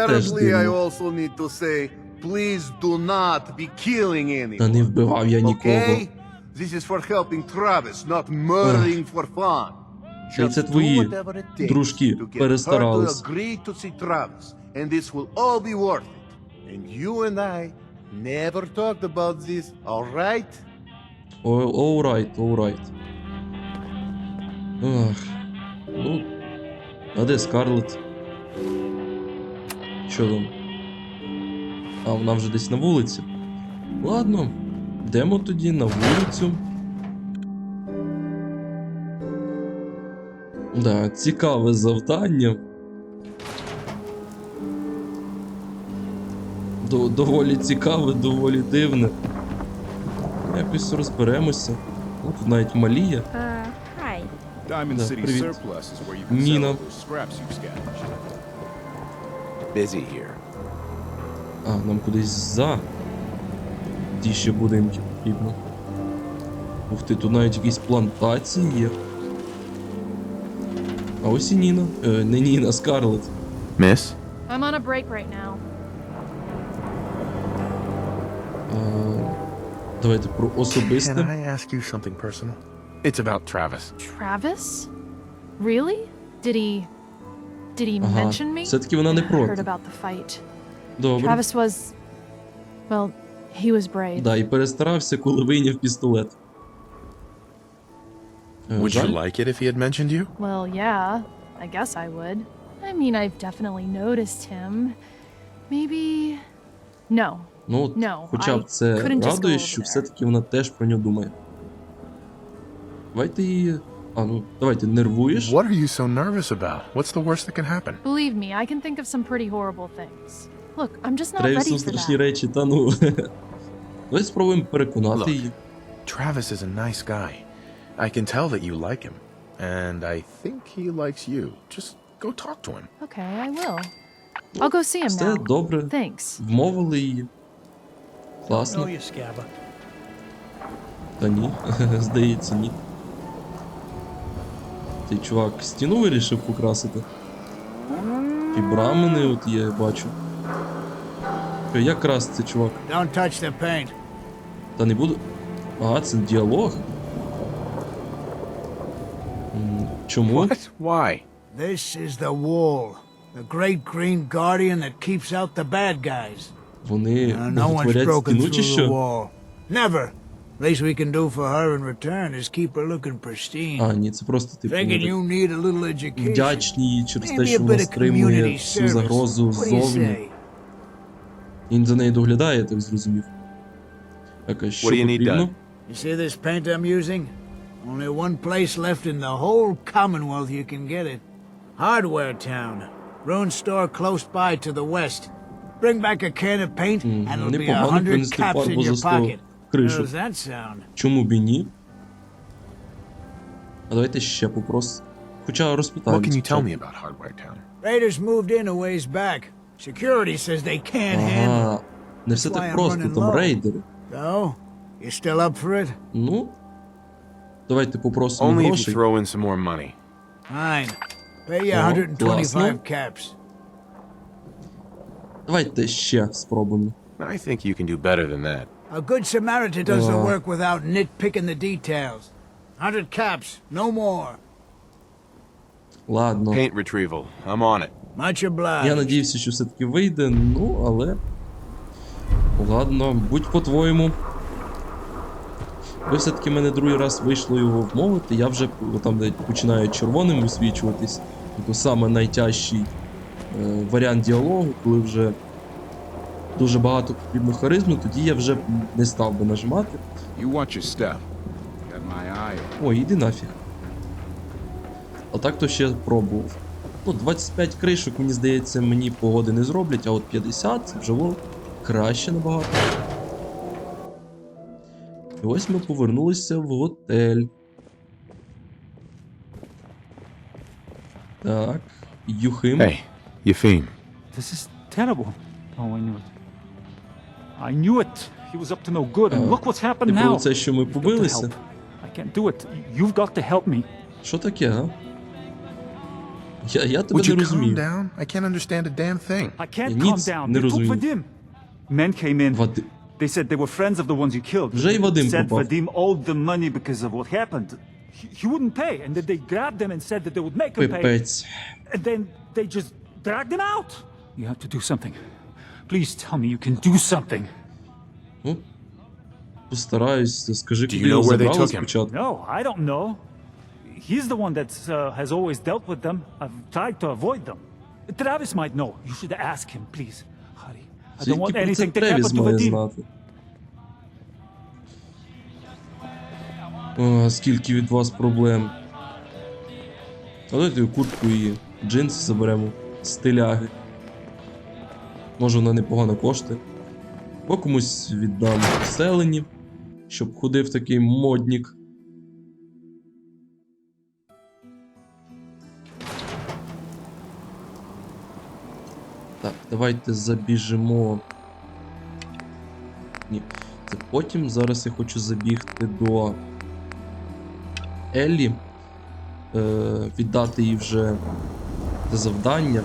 теж Apparently, I дивно. also need to say, please do not be killing anyone. Та не вбивав я нікого. Okay? This is for helping Travis, not murdering for fun. Та й це Just do твої whatever it takes дружки to get her to перестарались. agree to see Travis, and this will all be worth it. And you and I never talked about this, all right? Alright. Ах. Ну, а де Скарлетт? Що там? А, вона вже десь на вулиці. Ладно, йдемо тоді на вулицю. Да, цікаве завдання. Доволі цікаве, доволі дивне. Якось розберемося. О, тут навіть Малія. Hi. Diamond Да, City привіт. surplus is where you can Ніна. sell those scraps you've scavenged. Busy here. А, нам кудись за ті ще будинки потрібно. Ух ти, тут навіть якісь плантації є. А ось і Ніна. Не Ніна, Скарлетт. Miss? I'm on a break right now. Давайте про особисте. Can I ask you something personal? It's about Travis. Travis? Really? Did he Did he mention me? Все-таки вона не Heard проти. about the fight. Добре. Travis was, well, he was brave. Да, і перестарався, коли вийняв пістолет. Would you Жаль. like it if he had mentioned you? Well, yeah, I guess I would. I mean, I've definitely noticed him. Maybe... No. Ну, от, No, хоча б I це couldn't just радує, go що over все-таки вона теж про нього думає. Давайте її... давайте, нервуєш? What are you so nervous about? What's the worst that can happen? Believe me, I can think of some pretty horrible things. Look, I'm just not Тревісом ready for страшні that. речі, та ну... Давай спробуємо переконати Look. її. Travis is a nice guy. I can tell that you like him. And I think he likes you. Just go talk to him. Okay, I will. I'll go see him Все now. добре. Thanks. Вмовили її. No, Класно. you scabba. Та ні, здається, ні. Цей чувак стіну вирішив покрасити. І брамени от є, бачу. Як краситься, чувак? Don't touch the paint. Та не буду. Ага, це діалог. Чому? What? Why? This is the wall. The great green guardian that keeps out the bad guys. Вони No one's боготворять broken стіну чи through the що? wall. Never. Least we can do for her in return is keep her looking pristine. А, ні, це просто типу Thinking you need a little education. вдячні їй через те, Maybe що a вона bit of стримує community всю service. загрозу What do you ззовні. say? Він за нею доглядає, я так зрозумів. Так, а що What do you need потрібно? done? You see this paint I'm using? Only one place left in the whole Commonwealth you can get it. Hardware Town. Ruin store close by to the west. Bring back a can of paint and it'll be Непогано 100 принести caps in фарбу за your 100 pocket. How кришок. does that sound? Чому б і ні? А давайте ще попросимо. Хоча What розпитаємо. can you tell спочатку. me about Hardware Town? Raiders moved in a ways back. Security says they can't handle Ага, it. не все That's why так I'm просто, running там low. рейдери. So, you still up for it? Ну, давайте попросимо Only if you грошей. throw in some more money. Fine. Pay you Oh, 125 caps. Давайте ще спробуємо. I think you can do better than that. A good Samaritan does the work without nitpicking the details. 100 caps, no more. Ладно. Paint retrieval. I'm on it. Much obliged. Я надіявся, що все-таки вийде, ну, але... Ладно, будь по-твоєму. Ви все-таки мене другий раз вийшло його вмовити, я вже там де починаю червоним висвічуватись. Тобто саме найтяжчий варіант діалогу, коли вже дуже багато потрібно харизми, тоді я вже не став би нажимати. You watch your step. Got my eye. Ой, іди нафіг. А так то ще пробував. Ну, 25 кришок, мені здається, мені погоди не зроблять, а от 50 це вже краще набагато. І ось ми повернулися в готель. Так, Юхим. Hey, Yefim. This is terrible. Oh, I knew it. I knew it. He was up to no good, and look what's happened Типу now. це, що ми You've got to побилися. help. I can't do it. You've got to help me. Що таке, а? Я тебе Would не you calm розумію. down? I can't understand a damn thing. I can't Я calm ніц down. не They took розумію. Vadim. Men came in. They said they were friends of the ones you killed. Вже й Вадим Said пропав. Vadim owed them money because of what happened. He wouldn't pay, and then they grabbed him and said that they would make him pay. Пипець. And then they just dragged him out. You have to do something. Please tell me you can do something. Ну, постараюсь, скажи, Do куди you know його where they забрали took him? спочатку. No, I don't know. He's the one that has always dealt with them. I've tried to avoid them. Travis might know. You should ask him, please. Hurry. I don't want Тільки про це anything to Тревіс happen to має Vadim. знати. О, скільки від вас проблем. А давайте куртку і джинси заберемо. Стиляги. Може вона непогано коштує. Бо комусь віддам поселенні, щоб ходив такий моднік. Так, давайте забіжимо. Ні, це потім. Зараз я хочу забігти до Еллі. Віддати їй вже це завдання,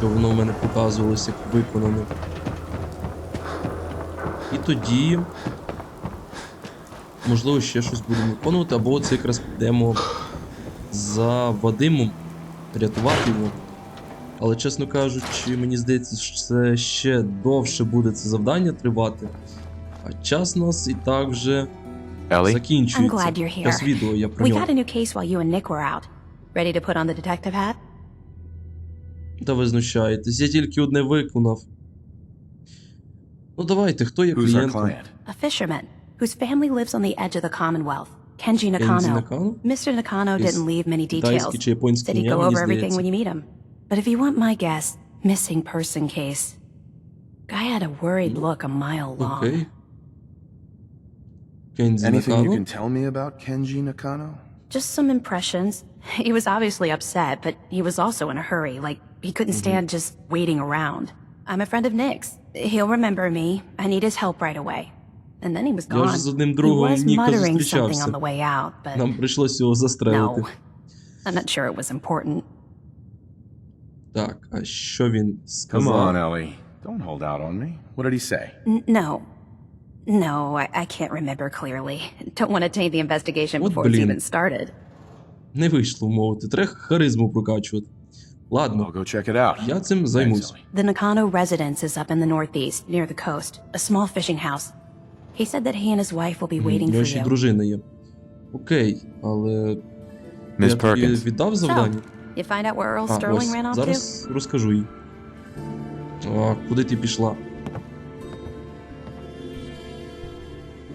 то воно в мене показувалося як виконане. І тоді, можливо, ще щось будемо виконувати, або це якраз підемо за Вадимом, рятувати його. Але, чесно кажучи, мені здається, що це ще довше буде це завдання тривати. А час нас і так вже закінчується. Час відео я про нього. Та ви знущаєтесь, я тільки одне виконав. Ну давайте, хто є клієнтом? A fisherman whose family lives on the edge of the Commonwealth. Kenji Nakano. Mr. Nakano didn't leave many details. Said he'd go over everything when you meet him. But if you want my guess, missing person case. Guy had a worried look a mile long. Okay. Kenji Anything Nakano? you can tell me about Kenji Nakano? Just some impressions. He was obviously upset, but he was also in a hurry. Like, he couldn't stand just waiting around. I'm a friend of Nick's. He'll remember me. I need his help right away. And then he was gone. He was muttering something on the way out, but... Нам прийшлось його застрелити. No. I'm not sure it was important. Так, а що він сказав? Come on, Ellie. Don't hold out on me. What did he say? No. No, I can't remember clearly. Don't want to taint the investigation before it's even started. Не вийшло вмовити. Треба харизму прокачувати. Ладно, I'll go check it out. Я цим займусь. The Nakano residence is up in the northeast, near the coast. A small fishing house. He said that he and his wife will be waiting for you. Дружина є. Окей, але... Miss Я тобі Perkins. віддав завдання? You find out where Earl Sterling ran off to? Зараз розкажу їй. А, куди ти пішла?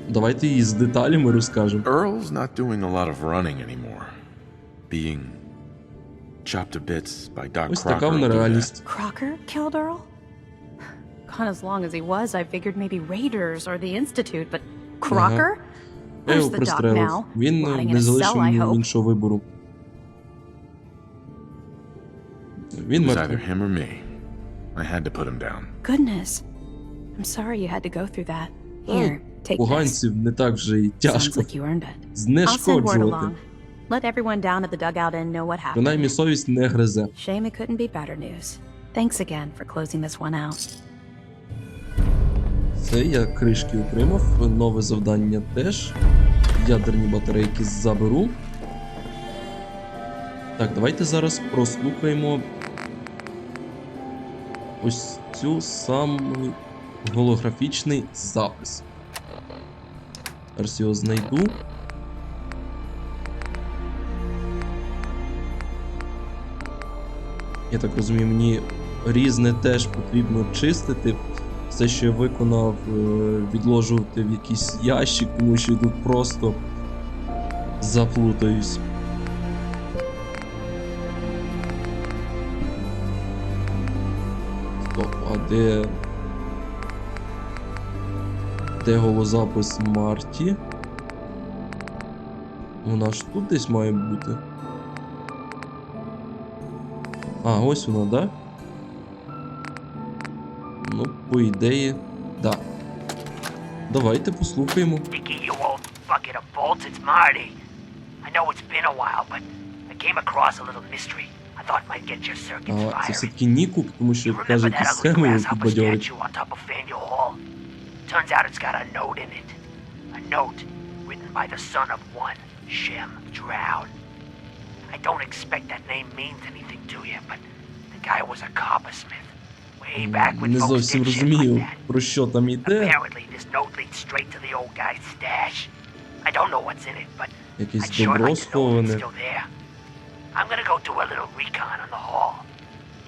Давайте їй з деталями розкажемо. Earl's not doing a lot of running anymore. Being chopped to bits by Doc Ось Crocker. така вона реальність. Crocker killed Earl? Gone as long as he was, I figured maybe Raiders or the Institute, but Crocker? Я його Where's the doc пристрелив. now? Він Rotting in не a залишив cell, I мені hope. іншого вибору. Він It was мертвий. either him or me. I had to put him down. Goodness. I'm sorry you had to go through that. Here, take this. Поганців не так вже і Sounds тяжко like you earned it. I'll send word знешкоджувати. along. Let everyone down at the dugout inn know what happened. Принаймні совість не гризе. Shame it couldn't be better news. Thanks again for closing this one out. Це я кришки отримав. Нове завдання теж. Ядерні батарейки заберу. Так, давайте зараз прослухаємо ось цю самий голографічний запис. Зараз його знайду. Я так розумію, мені різне теж потрібно чистити. Все, що я виконав, відложувати в якийсь ящик, тому що я тут просто заплутаюсь. Стоп, а де голозапис Марті? Вона ж тут десь має бути. А, ось вона, да? Ну, по ідеї, да. Давайте послухаємо. Nicky, you old bucket of bolts, it's Marty. I know it's been a while, but I came across a little mystery. I thought might get your circuits А, це firing. все-таки Нікуп, тому що, You каже, remember that якісь ugly схеми grasshopper підбадьорить. statue on top of Faneuil Hall? Turns out it's got a note in it. A note written by the son of one, Shem Drown. I don't expect that name means anything to you, but the guy was a coppersmith. Way back when Не folks зовсім did shit like розумію, that. про що там іде. Apparently, this note leads straight to the old guy's stash. I don't know what's in it, but Якесь I'd sure добро like to know if it's сховане. still there. I'm gonna go do a little recon on the hall.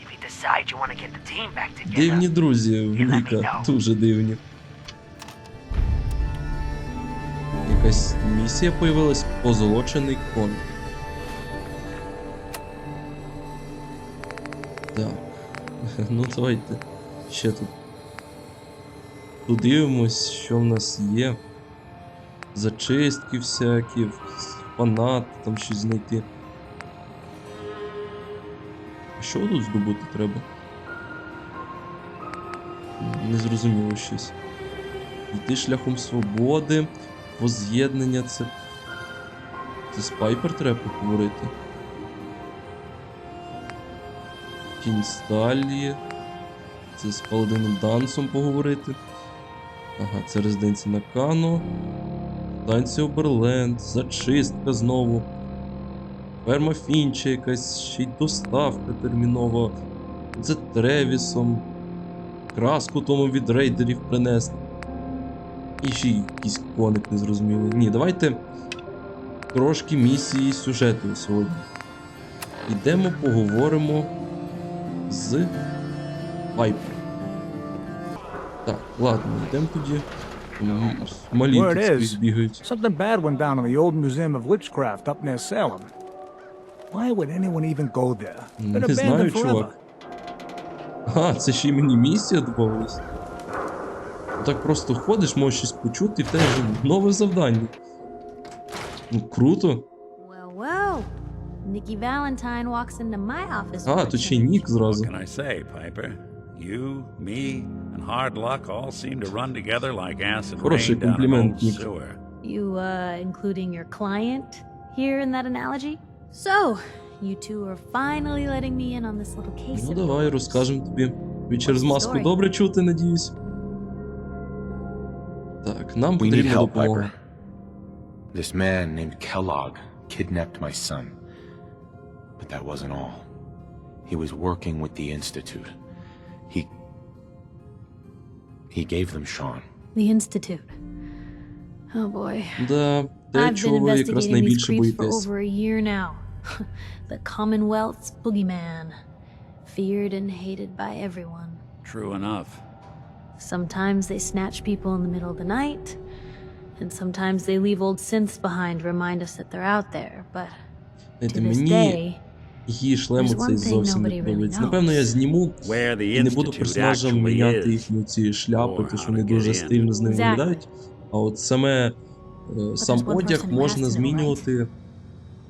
If you decide you want to get the team back together, Дивні друзі в you let me Ніка, know. дуже дивні. Якась місія появилась, позолочений кон. Так. Ну давайте ще тут подивимось, що в нас є. Зачистки всякі, фанат, там щось знайти. А що тут здобути треба? Незрозуміло щось. Йти шляхом свободи, воз'єднання, це з Пайпер треба поговорити. Тінь сталі. Це з Паладином Дансом поговорити. Ага, це резиденція Накано. Станція Оберленд, зачистка знову. Ферма Фінча якась, ще й доставка термінова. За Тревісом. Краску тому від рейдерів принесли. І ще якийсь коник незрозумілий. Ні, давайте трошки місії сюжету сьогодні. Ідемо поговоримо з Пайпер. Так, ладно, йдемо тоді. Малітки скрізь бігають. Something bad went down in the old Museum of Witchcraft up near Salem. Why would anyone even go there? Been Не знаю, abandoned forever. чувак. А, це ще й мені місія добавилась. Так просто ходиш, можеш щось почути, і в тебе вже нове завдання. Ну, круто. Well, well. Nikki Valentine walks into my office. А, тут ще й нік зразу. What can I say, Piper? You, me, and hard luck all seem to run together like acid Хороший rain down an комплімент, old Нік. sewer. You, including your client here in that analogy? So, you two are finally letting me in on this little case. Ну of давай, yours. розкажемо тобі. Тобі через What's the маску story? добре чути, надіюсь. Так, нам We need потрібна help, допомога. Piper. This man named Kellogg kidnapped my son. But that wasn't all. He was working with the Institute. He gave them Sean. The Institute. Oh boy. Да, те, I've been чого ви якраз investigating these найбільше creeps for боїтесь. over a year now. The Commonwealth's boogeyman. Feared and hated by everyone. True enough. Sometimes they snatch people in the middle of the night, and sometimes they leave old synths behind to remind us that they're out there, but Знаєте, to this мені day, її шлему there's цей one thing зовсім не nobody really подобається. knows. Напевно, я зніму Where the і не буду Institute персонажам actually міняти is. їхні ці шляпи, Or тому що how вони to дуже get in. стильно з ними Exactly. виглядають. А от сам there's one одяг person who has можна to know, змінювати,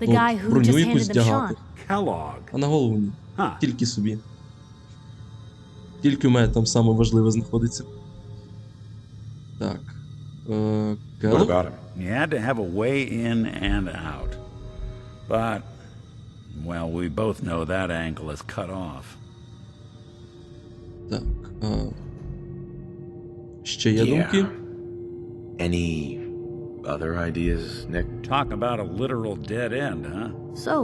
The ну, guy who броню just якусь handed them Sean. вдягати. Kellogg. А на голову ні. Huh. Тільки собі. Тільки у мене там саме важливе знаходиться. Так. What Келлог? about him? You had to have a way in and out. But, well, we both know that angle is cut off. Так. Ще є Yeah. думки? Any other ideas, Nick? Talk about a literal dead end, huh? So,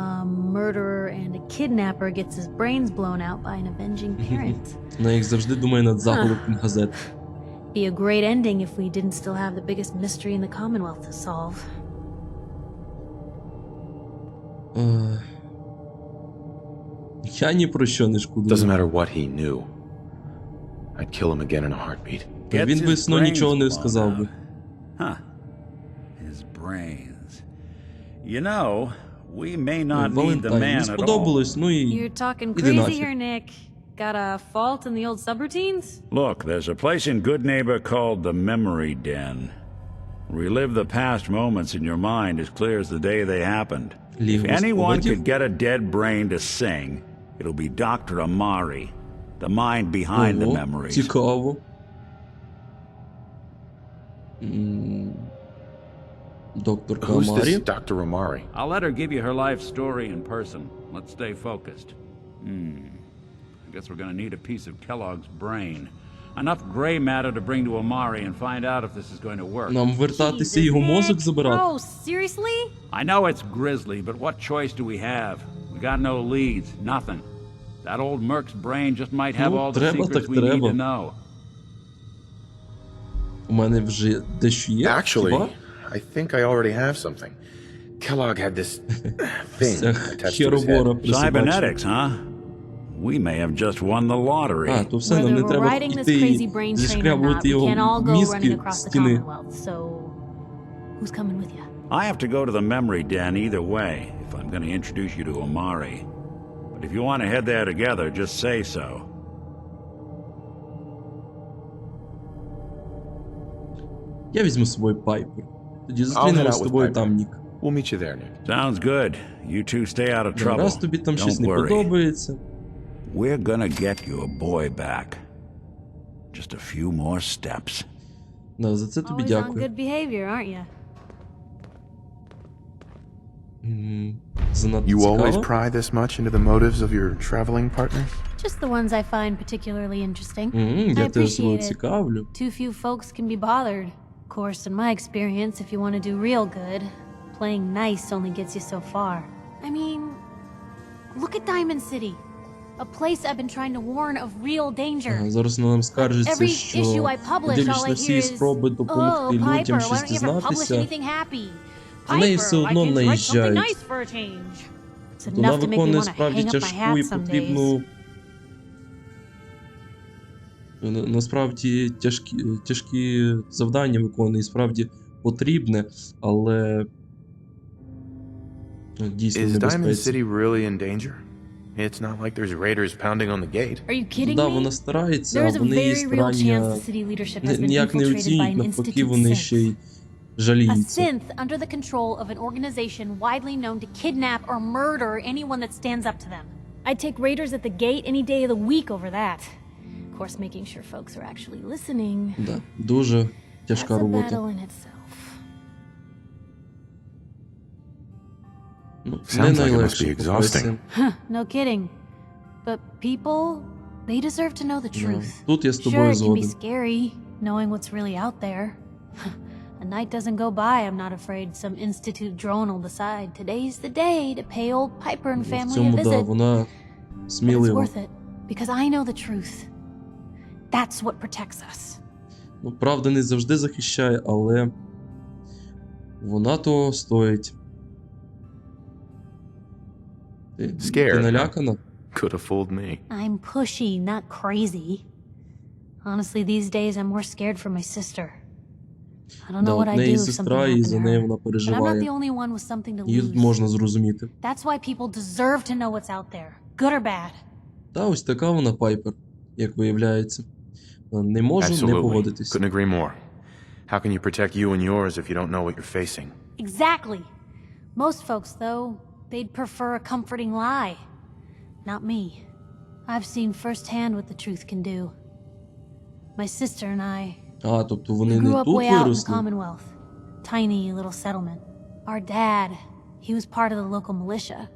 a murderer and a kidnapper gets his brains blown out by an avenging parent. Ну, як завжди, думаю над заголовком газет. Be a great ending if we didn't still have the biggest mystery in the Commonwealth to solve. Я ні про що не шкодую. Doesn't matter what he knew. I'd kill him again in a heartbeat. Він би сно нічого не сказав би. Huh. His brains. You know, we may not need the Валентайн, man не at all. сподобалось, ну і... You're talking Іди crazy нафіг. here, Nick. Got a fault in the old subroutines? Look, there's a place in Good Neighbor called the Memory Den. Relive the past moments in your mind as clear as the day they happened. If anyone could get a dead brain to sing, it'll be Dr. Amari, the mind behind the Ого, memories. цікаво. Докторка Who's Амарі. this Dr. Amari? I'll let her give you her life story in person. Let's stay focused. I guess we're gonna need a piece of Kellogg's brain. Enough gray matter to bring to Amari and find out if this is going to work. Нам вертатися його мозок забирати. Oh, seriously? I know it's grisly, but what choice do we have? We got no leads, nothing. That old Merc's brain just might have Ну, all the треба secrets так we need треба. to know. У мене вже дещо є. Actually, хіба? I think I already have something. Kellogg had this thing Ця attached to his херобора head. присобачена. Cybernetics, huh? We may have just won the lottery. А, то все, нам не Whether we're треба riding this йти crazy і brain train or not, зішкрябувати we його can't all go running мізки across з the стіни. Commonwealth, so who's coming with you? I have to go to the memory den either way if I'm going to introduce you to Amari. But if you want to head there together, just say so. Я візьму з собою Пайпер. Тоді I'll head зустрінемось out з with тобою Piper. там, Нік. We'll meet you there, Nick. Sounds good. You two stay out of trouble. Раз тобі там щось Don't не worry. подобається. We're gonna get your boy back. Just a few more steps. Да, за це тобі Always on дякую. good behavior, aren't you? Занадто You always цікаво. pry this much into the motives of your traveling partners? Just the ones I find particularly interesting. Я I теж тебе appreciate it. цікавлю. Too few folks can be bothered. Of course, in my experience, if you want to do real good, playing nice only gets you so far. I mean, look at Diamond City. A place I've been trying to warn of real danger. Зараз вона нам скаржиться, що дивлячись на всі спроби допомогти людям щось дізнатися, до неї все одно наїжджають. Вона виконує справді тяжку і потрібну... Насправді тяжкі завдання виконує, справді потрібне, але дійсно небезпечне. It's not like there's raiders pounding on the gate. Are you kidding me? Да, вона старається, а вони її старання ніяк не оцінюють, навпаки, вони ще й жаліються. A synth under the control of an organization widely known to kidnap or murder anyone that stands up to them. I'd take raiders at the gate any day of the week over that. Of course, making sure folks are actually listening. Да, дуже тяжка робота. That's a battle in itself. Sounds like it must be exhausting. No kidding. But people, they deserve to know the truth. Тут я з Sure, тобою it can be згоден. scary, knowing what's really out there. A night doesn't go by, I'm not afraid some institute drone will decide today's the day to pay old Piper and В family a цьому, да, visit. вона But it's смілива. worth it, because I know the truth. That's what protects us. Ну, правда не завжди захищає, але вона того стоїть. Ти налякана? Could have fooled me. I'm pushy, not crazy. Honestly, these days I'm more scared for my sister. I don't Да, know what в I'd do неї if сестра, something і happened за to неї her. вона But I'm not the переживає. only one with something to Її lose. можна зрозуміти. That's why people deserve to know what's out there, good or bad. Та ось така вона Пайпер, як виявляється. Не можу не погодитись. Couldn't agree more. How can you protect you and yours if you don't know what you're facing? Exactly. Most folks, though, they'd prefer a comforting lie. Not me. I've seen firsthand what the truth can do. My sister and I, А, тобто we вони grew не up тут way out in the виросли? Commonwealth. Tiny little settlement. Our dad, he was part of the local militia.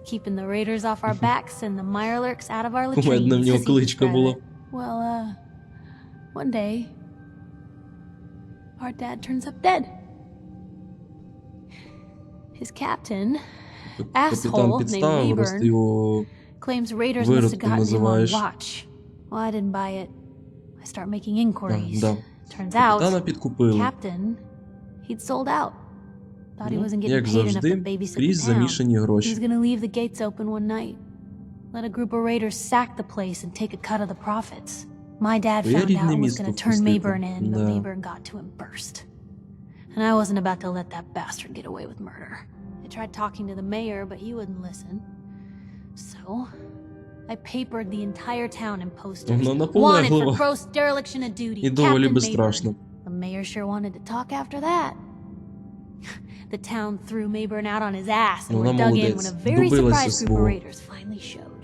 Keeping the raiders off our backs and the mirelurks out of our Кумедна в latrines, нього as he кличка described була. it. Well, one day, our dad turns up dead. His captain, Капітан asshole named підставив, раз ти Mayburn, його claims raiders must have виродком gotten him on називаєш. watch. Well, I didn't buy it. I start making inquiries. Да. Turns Капітана out, підкупили. Captain, he'd sold out. Thought he wasn't getting Як paid enough to завжди, babysit скрізь the town. замішані He was гроші. gonna leave the gates open one night. Let a group of raiders sack the place and take a cut of the profits. My dad Твоє found out рідне and was місто gonna turn впустити. Mayburn in, but Да. Mayburn got to him first. And I wasn't about to let that bastard get away with murder. I tried talking to the mayor, but he wouldn't listen. So, I papered the entire town in posters. Вона Wanted for наполеглива. gross dereliction of duty. І доволі Captain безстрашна. Mayburn. The mayor sure wanted to talk after that. The town threw Mayburn out on his ass and Вона were dug in when молодець. a very Добилася surprised group of свого. raiders finally showed.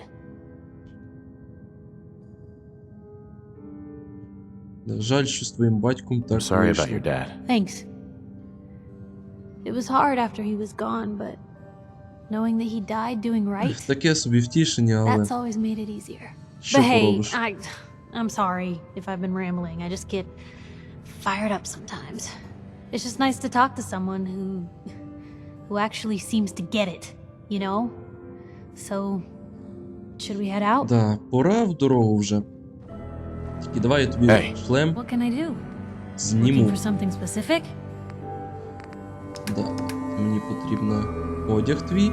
Жаль, що з твоїм батьком так I'm sorry вийшло. about your dad. Thanks. It was hard after he was gone, but knowing that he died doing right, Таке собі втішення, але that's always made it easier. що But hey, поробиш? I'm sorry if I've been rambling. I just get fired up sometimes. It's just nice to talk to someone who actually seems to get it, you know? So, should we head out? Да, пора в дорогу вже. Тільки давай я тобі шлем What can I do? Looking зніму. for something specific? Да, мені потрібно одяг твій.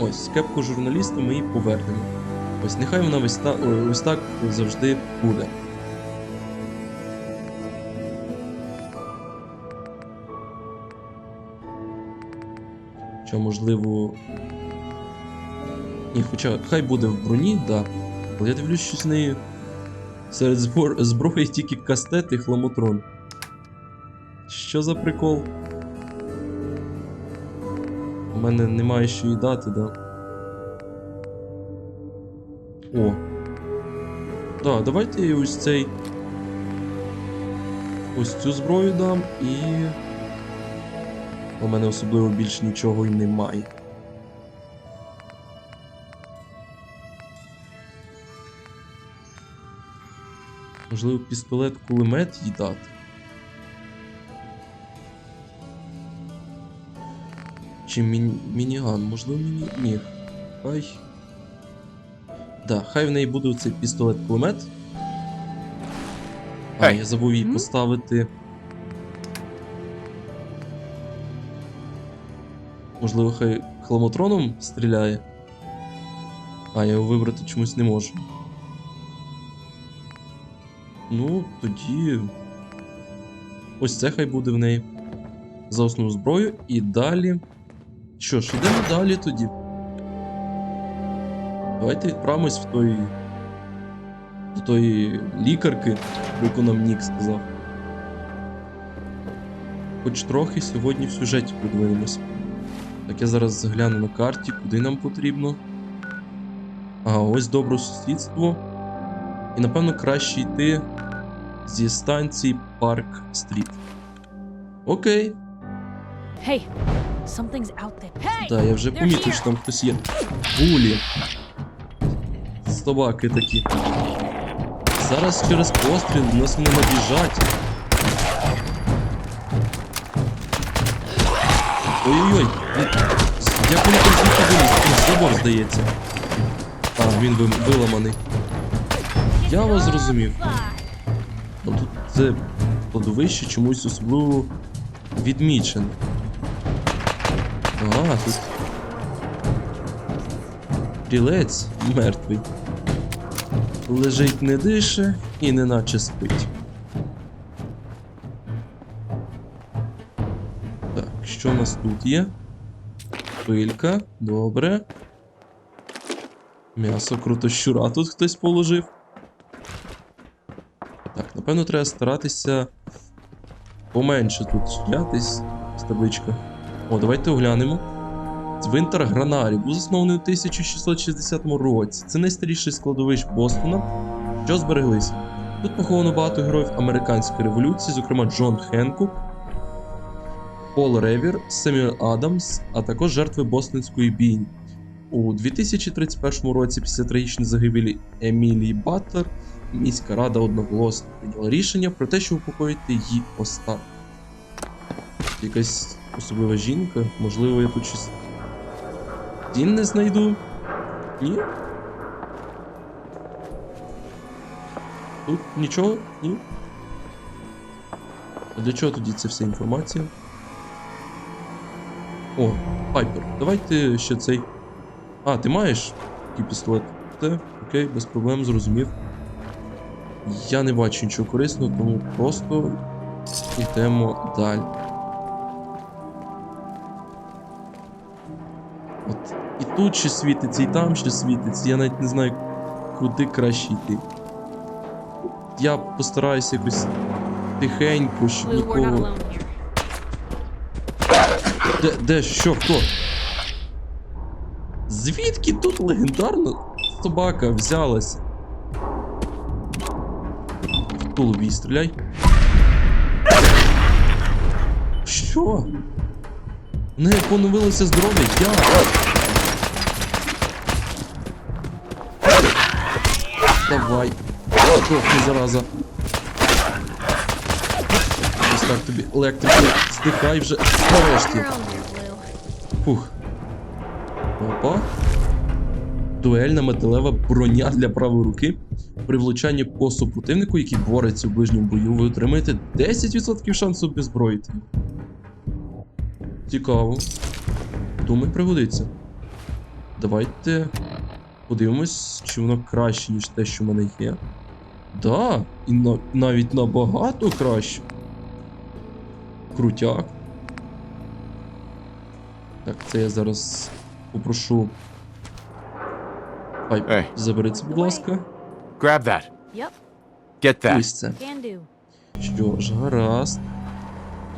Ось, кепку журналіста ми її повернемо. Ось, нехай вона ось так завжди буде. Що, можливо... Ні, хоча хай буде в броні, да. Але я дивлюсь, що з нею серед зброї тільки кастет і хламотрон. Що за прикол? У мене немає що їй дати, да? О. Да, давайте я ось цей... Ось цю зброю дам і... У мене особливо більш нічого і немає. Можливо, пістолет-кулемет їй дати? Чи мініган? Можливо, ні. Хай. Да, хай в неї буде цей пістолет-кулемет. А, я забув їй поставити. Можливо, хай хламотроном стріляє. А, я його вибрати чомусь не можу. Ну, тоді... Ось це хай буде в неї. За основну зброю. І далі... Що ж, йдемо далі тоді. Давайте відправимось до тої лікарки, про яку нам Нік сказав. Хоч трохи сьогодні в сюжеті подивимось. Так, я зараз загляну на карті, куди нам потрібно. Ага, ось Добросусідство. І напевно краще йти зі станції Парк Стріт. Окей. Hey, something's out there. Hey, да, я вже помітив, що там хтось є. Гулі. Собаки такі. Зараз через постріл нас не набіжать. Ой-ой-ой. Як він там звідки виліз? Там забор, здається. А, він виламаний. Я вас зрозумів. Ну, тут це кладовище чомусь особливо відмічене. Ага, тут стрілець мертвий. Лежить не дише і неначе спить. Так, що у нас тут є? Пилька, добре. М'ясо крутощура тут хтось положив. Так, напевно, треба старатися поменше тут шлятись з табличка. О, давайте оглянемо. Цвинтар Гранарі був заснований у 1660 році. Це найстаріший складовищ Бостона, що збереглися. Тут поховано багато героїв американської революції, зокрема Джон Хенкок, Пол Ревір, Семюель Адамс, а також жертви Бостонської бійні. У 2031 році, після трагічної загибелі Емілії Батлер, міська рада одноголосно прийняла рішення про те, щоб упокоїти її останки. Якась особлива жінка, можливо, я тут щось цінне знайду? Ні? Тут нічого? Ні? А для чого тоді ця вся інформація? О, Пайпер, давайте ще цей... А, ти маєш такий пістолет? Окей, без проблем, зрозумів. Я не бачу нічого корисного, тому просто йдемо далі. От, і тут ще світиться, і там ще світиться, я навіть не знаю, куди краще йти. Я постараюся якось тихенько, щоб нікого... Де? Що? Хто? Звідки тут легендарна собака взялася? В тулубі стріляй. Що? Не поновилося здоров'я, Давай. Трохи, зараза. Ось так тобі електрику. Здихай вже. Нарешті. Фух. Опа. Дуельна металева броня для правої руки. При влучанні по супротивнику, який бореться в ближньому бою, ви отримаєте 10% шансу обезброїти. Цікаво. Думаю, пригодиться. Давайте подивимось, чи воно краще, ніж те, що в мене є. Да, і навіть набагато краще. Крутяк. Так, це я зараз попрошу. Забери це, будь ласка. Grab that. Yep. Get that. Ось це. Can do. Що ж, гаразд.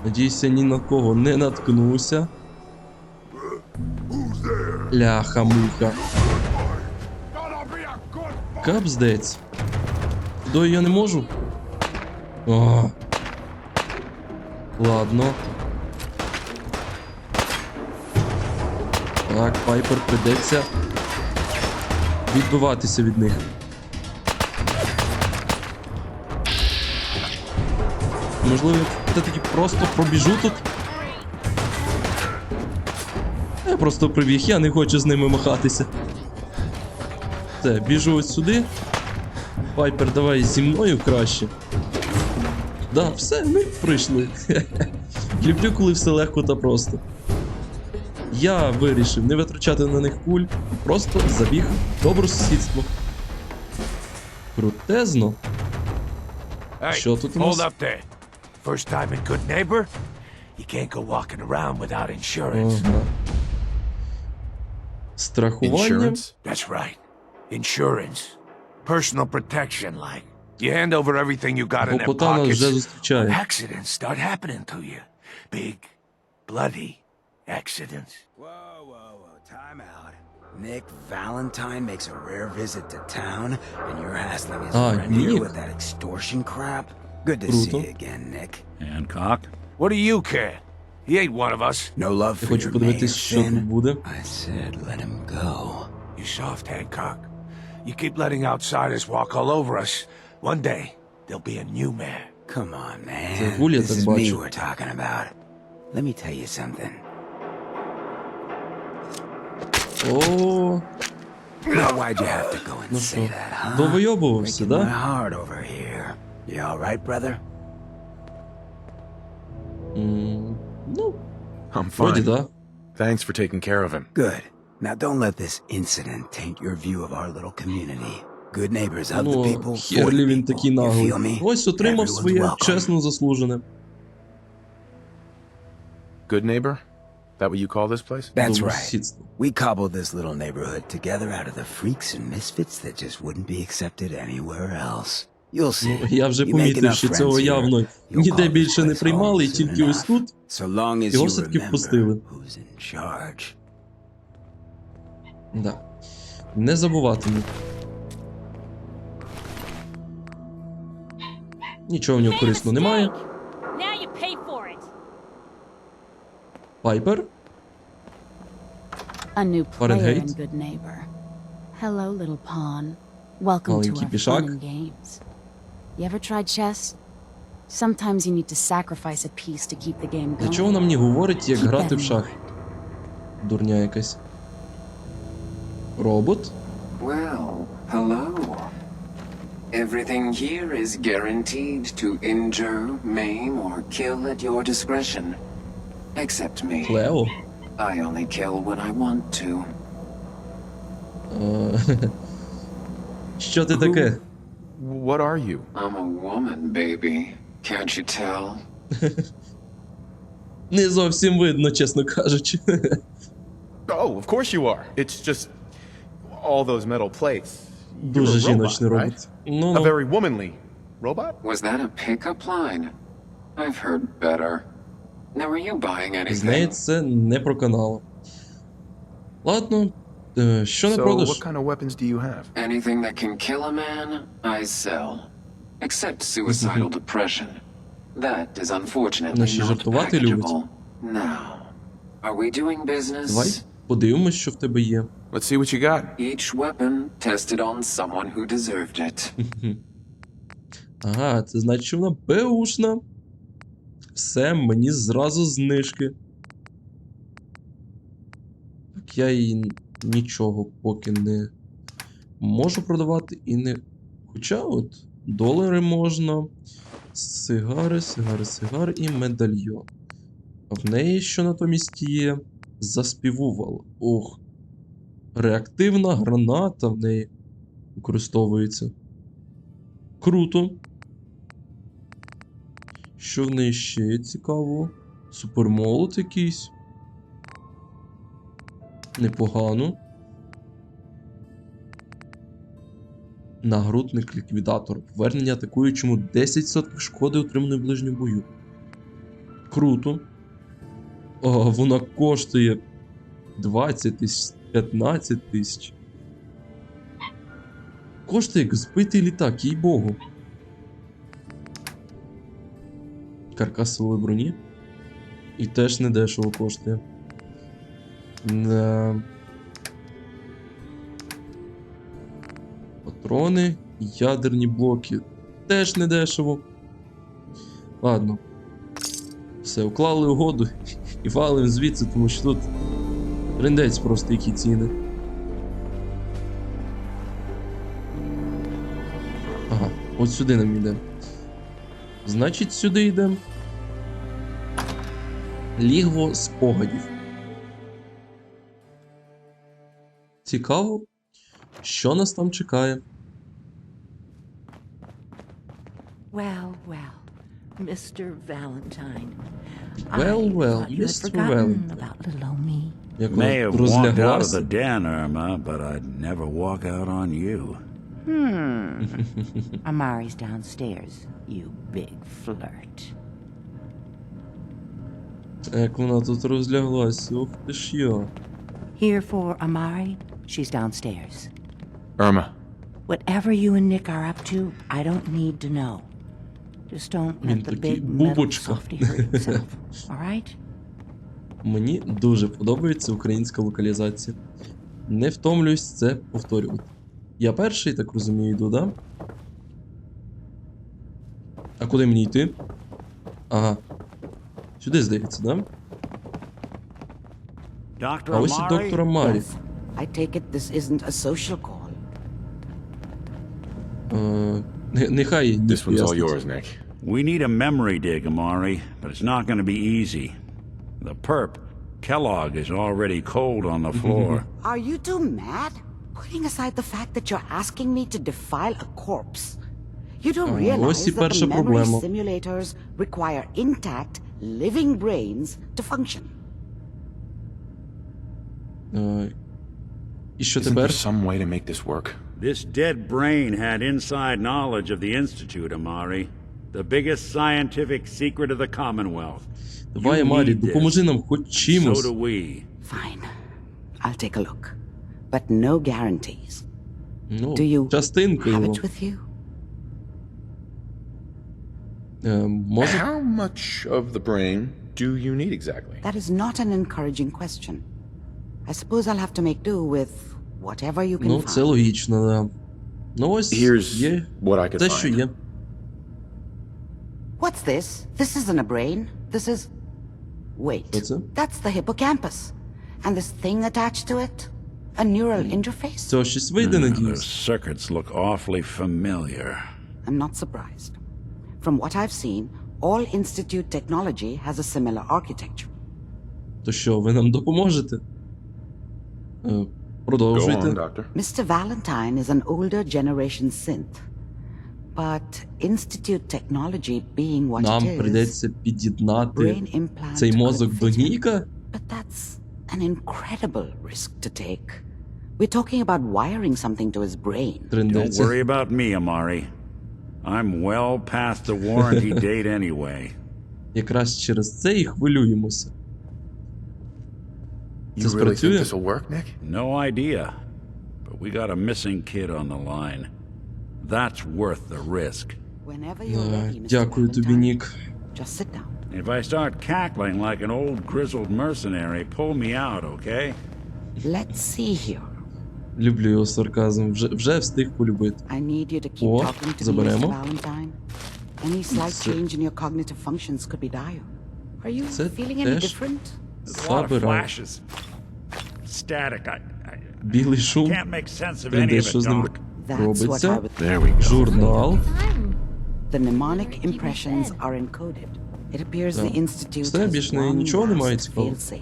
Надіюся, ні на кого не наткнуся. Ляха-муха. Капздець. Туди я не можу? О. Ладно. Так, Пайпер придеться відбиватися від них. Можливо, я таки просто пробіжу тут. просто прибіг, я не хочу з ними махатися. Все, біжу ось сюди. Пайпер, давай зі мною краще. Да, все, ми прийшли. Люблю, коли все легко та просто. Я вирішив не витрачати на них куль, просто забіг в добросусідство. Крутезно. Що тут у нас? First time in Good Neighbor? You can't go walking around without insurance. Ага. Страхування? That's right. Insurance. Personal protection, like. You hand over everything you got in their Попотана вже pockets. зустрічає. Accidents start happening to you. Big, bloody accidents. Whoa, time out. Nick Valentine makes a rare visit to town, and you're hassling his friend here with that extortion crap? Good to see you again, Nick. Hancock? What do you care? He ain't one of us. No love for Хочу your подивитись, mayor, що тут буде. I said let him go. You soft, Hancock. You keep letting outsiders walk all over us. One day, there'll be a new mayor. Come on, man. Гуля, This так is me бачу. we're talking about. Let me tell you something. О, Now, why'd you have to go and ну say що, that, huh? довийобувався, Breaking my да? heart over here. You all right, brother? Ну, I'm вроді fine. да. Thanks for taking care of him. Good. Now, don't let this incident taint your view of our little community. Good neighbors of the Ну, people. for the херлі він people. такий You наглий. feel me? Ось отримав Everyone's своє welcome. чесно заслужене. Good neighbor? That what you call this place? That's right. Добросусідство. We cobbled this little neighborhood together out of the freaks and misfits that just wouldn't be accepted anywhere else. You'll see. Ну, я вже You make помітив, enough що friends цього here, явно you'll ніде call більше this не place приймали, і home soon тільки ось enough. тут So long as його you все-таки remember впустили. who's in charge. Да. Не забуватиму. Нічого в нього корисного немає. Now you pay for it. Пайпер? A new player Fahrenheit? and good neighbor. Hello, little pawn. Welcome to Маленький our пішак. fun and games. You ever tried chess? Sometimes you need to sacrifice a piece to keep the game Для going. чого вона мені говорить, як Keep грати that в in шахи? Дурня якась. Робот? Well, hello. Everything here is guaranteed to injure, maim, or kill at your discretion. Except me. Клео? I only kill when I want to. Що ти таке? What are you? I'm a woman, baby. Can't you tell? Не зовсім видно, чесно кажучи. Oh, of course you are. It's just all those metal plates. Дуже You're a жіночний robot, робот. right? Ну, A very womanly robot? Was that a pickup line? I've heard better. Now are you buying з неї anything? це не проканало. Ладно, що на So продаж? what kind of weapons do you have? Anything that can kill a man, I sell. Except suicidal depression. That is unfortunately Наші not жартувати любить. packageable. Now, are we doing business? Давай подивимось, що в тебе є. Let's see what you got. Each weapon tested on someone who deserved it. Ага, це значить, що вона беушна. Все, мені зразу знижки. Так я їй нічого поки не можу продавати і не... Хоча от долари можна. Сигари і медальйон. А в неї що натомість є? Заспівувала. Ох. Реактивна граната в неї використовується. Круто. Що в неї ще є цікаво? Супермолот якийсь. Непогано. Нагрудник-ліквідатор. Повернення атакуючому 10% шкоди, отриманої в ближньому бою. Круто. О, вона коштує 20 тисяч, 15 тисяч. Коштує як збитий літак, їй-богу. Каркас силової броні. І теж не дешево коштує. Патрони, ядерні блоки. Теж не дешево. Ладно. Все, уклали угоду і валим звідси, тому що тут Трындець просто, які ціни. Ага, от сюди нам йде. Значить, сюди йдемо. Лігво спогадів. Цікаво, що нас там чекає. Well, Mr. Valentine. Well, Mr. Valentine. About little old me. May have walked out of the den, Irma, but I'd never walk out on you. Amari's downstairs, you big flirt. Як вона тут розляглась, ух ти ж йо. Here for Amari, she's downstairs. Irma. Whatever you and Nick are up to, I don't need to know. Just don't let the big metal softy hurt himself, alright? Мені дуже подобається українська локалізація. Не втомлююсь це повторювати. Я перший, так розумію, йду, да? А куди мені йти? Ага. Сюди, здається, да? А ось і доктор Амарі. I take it this isn't a social call. Нехай Нік This one's all пояснить. yours, Nick. We need a memory dig, Amari, but it's not going to be easy. The perp, Kellogg, is already cold on the floor. Are you two mad? Putting aside the fact that you're asking me to defile a corpse. You don't realize that the memory simulators require intact, living brains to function. І що Isn't тепер? there some way to make this work? This dead brain had inside knowledge of the Institute, Amari. The biggest scientific secret of the Commonwealth. Давай, Амарі, допоможи нам хоч чимось. So do we. Fine. I'll take a look. But no guarantees. Ну, Do you частинку have його. it with you? Може? How much of the brain do you need exactly? That is not an encouraging question. I suppose I'll have to make do with whatever you can Ну, find. це логічно, да. Ну ось є те, що є. What's this? This isn't a brain. This is... Wait. That's the hippocampus. And this thing attached to it? A neural interface? Це щось вийде, надіюсь. Those circuits look awfully familiar. I'm not surprised. From what I've seen, all Institute technology has a similar architecture. То що, ви нам допоможете? Продовжуйте. Go on, doctor. Mr. Valentine is an older generation synth. But Institute technology being what Нам it is, прийдеться під'єднати brain implant цей мозок could до fit in. Ніка? But that's an incredible risk to take. We're talking about wiring something to his brain. Don't worry about me, Amari. I'm well past the warranty date anyway. Якраз через це і хвилюємося. You really think this will work, Nick? No idea. But we got a missing kid on the line. That's worth the risk. Whenever you're ready, Mr. Дякую тобі, Нік. Just sit down. If I start cackling like an old grizzled mercenary, pull me out, okay? Let's see here. Люблю його сарказм. Вже встиг полюбити. I need you to keep О, talking to me, Mr. заберемо. Valentine. Any slight change in your cognitive functions could be dire. Are you feeling any different? A lot of flashes. Static. Білий шум. Can't make sense of any of Що it, з ним Doc. робиться? There we go. Журнал. The mnemonic impressions are encoded. It appears the Institute Все, has більше one нічого немає last цікавого. fail-safe.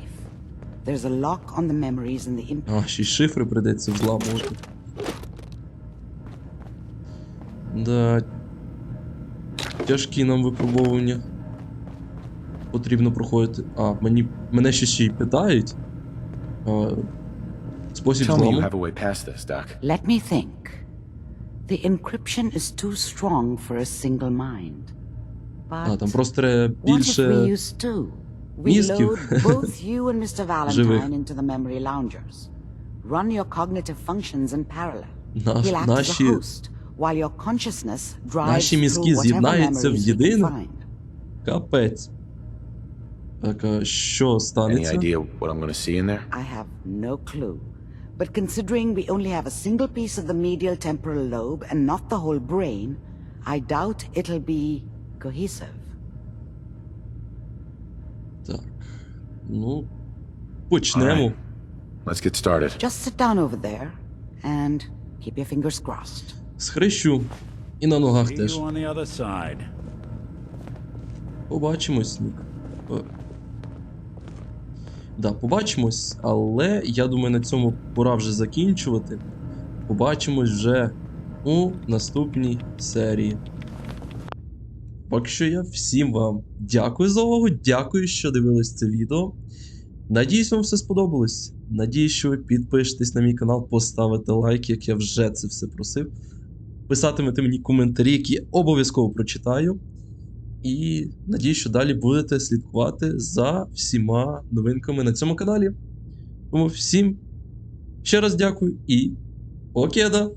There's a lock on the memories in the implant. А, ще й шифри прийдеться взламувати. Да. Тяжкі нам випробовування. Потрібно проходити. А, мене ще й питають. Спосіб Tell me you зламу. have a way past this, Doc. Let me think. The encryption is too strong for a single mind. А, там просто треба What if we більше use two? We мізків. load both you and Mr. Valentine Живих. into the memory loungers. Run your cognitive functions in parallel. Наш- He'll act as a наші- host, while your consciousness drives Наші through мізки whatever з'єднаються в memories we can єдине? find. Капець. Так, а що Any станеться? idea what I'm going to see in there? I have no clue. But considering we only have a single piece of the medial temporal lobe and not the whole brain, I doubt it'll be cohesive. Так. Ну, почнемо. Let's get started. Just sit down over there and keep your fingers crossed. Схрещу. І на ногах See теж. you on the other side. Побачимось, Нік. Да, побачимось, але я думаю, на цьому пора вже закінчувати. Побачимось вже у наступній серії. Поки що я всім вам дякую за увагу, дякую, що дивились це відео. Надіюсь, вам все сподобалось. Надіюсь, що ви підпишетесь на мій канал, поставите лайк, як я вже це все просив. Писатимете мені коментарі, які я обов'язково прочитаю. І надіюсь, що далі будете слідкувати за всіма новинками на цьому каналі. Тому всім ще раз дякую і покеда!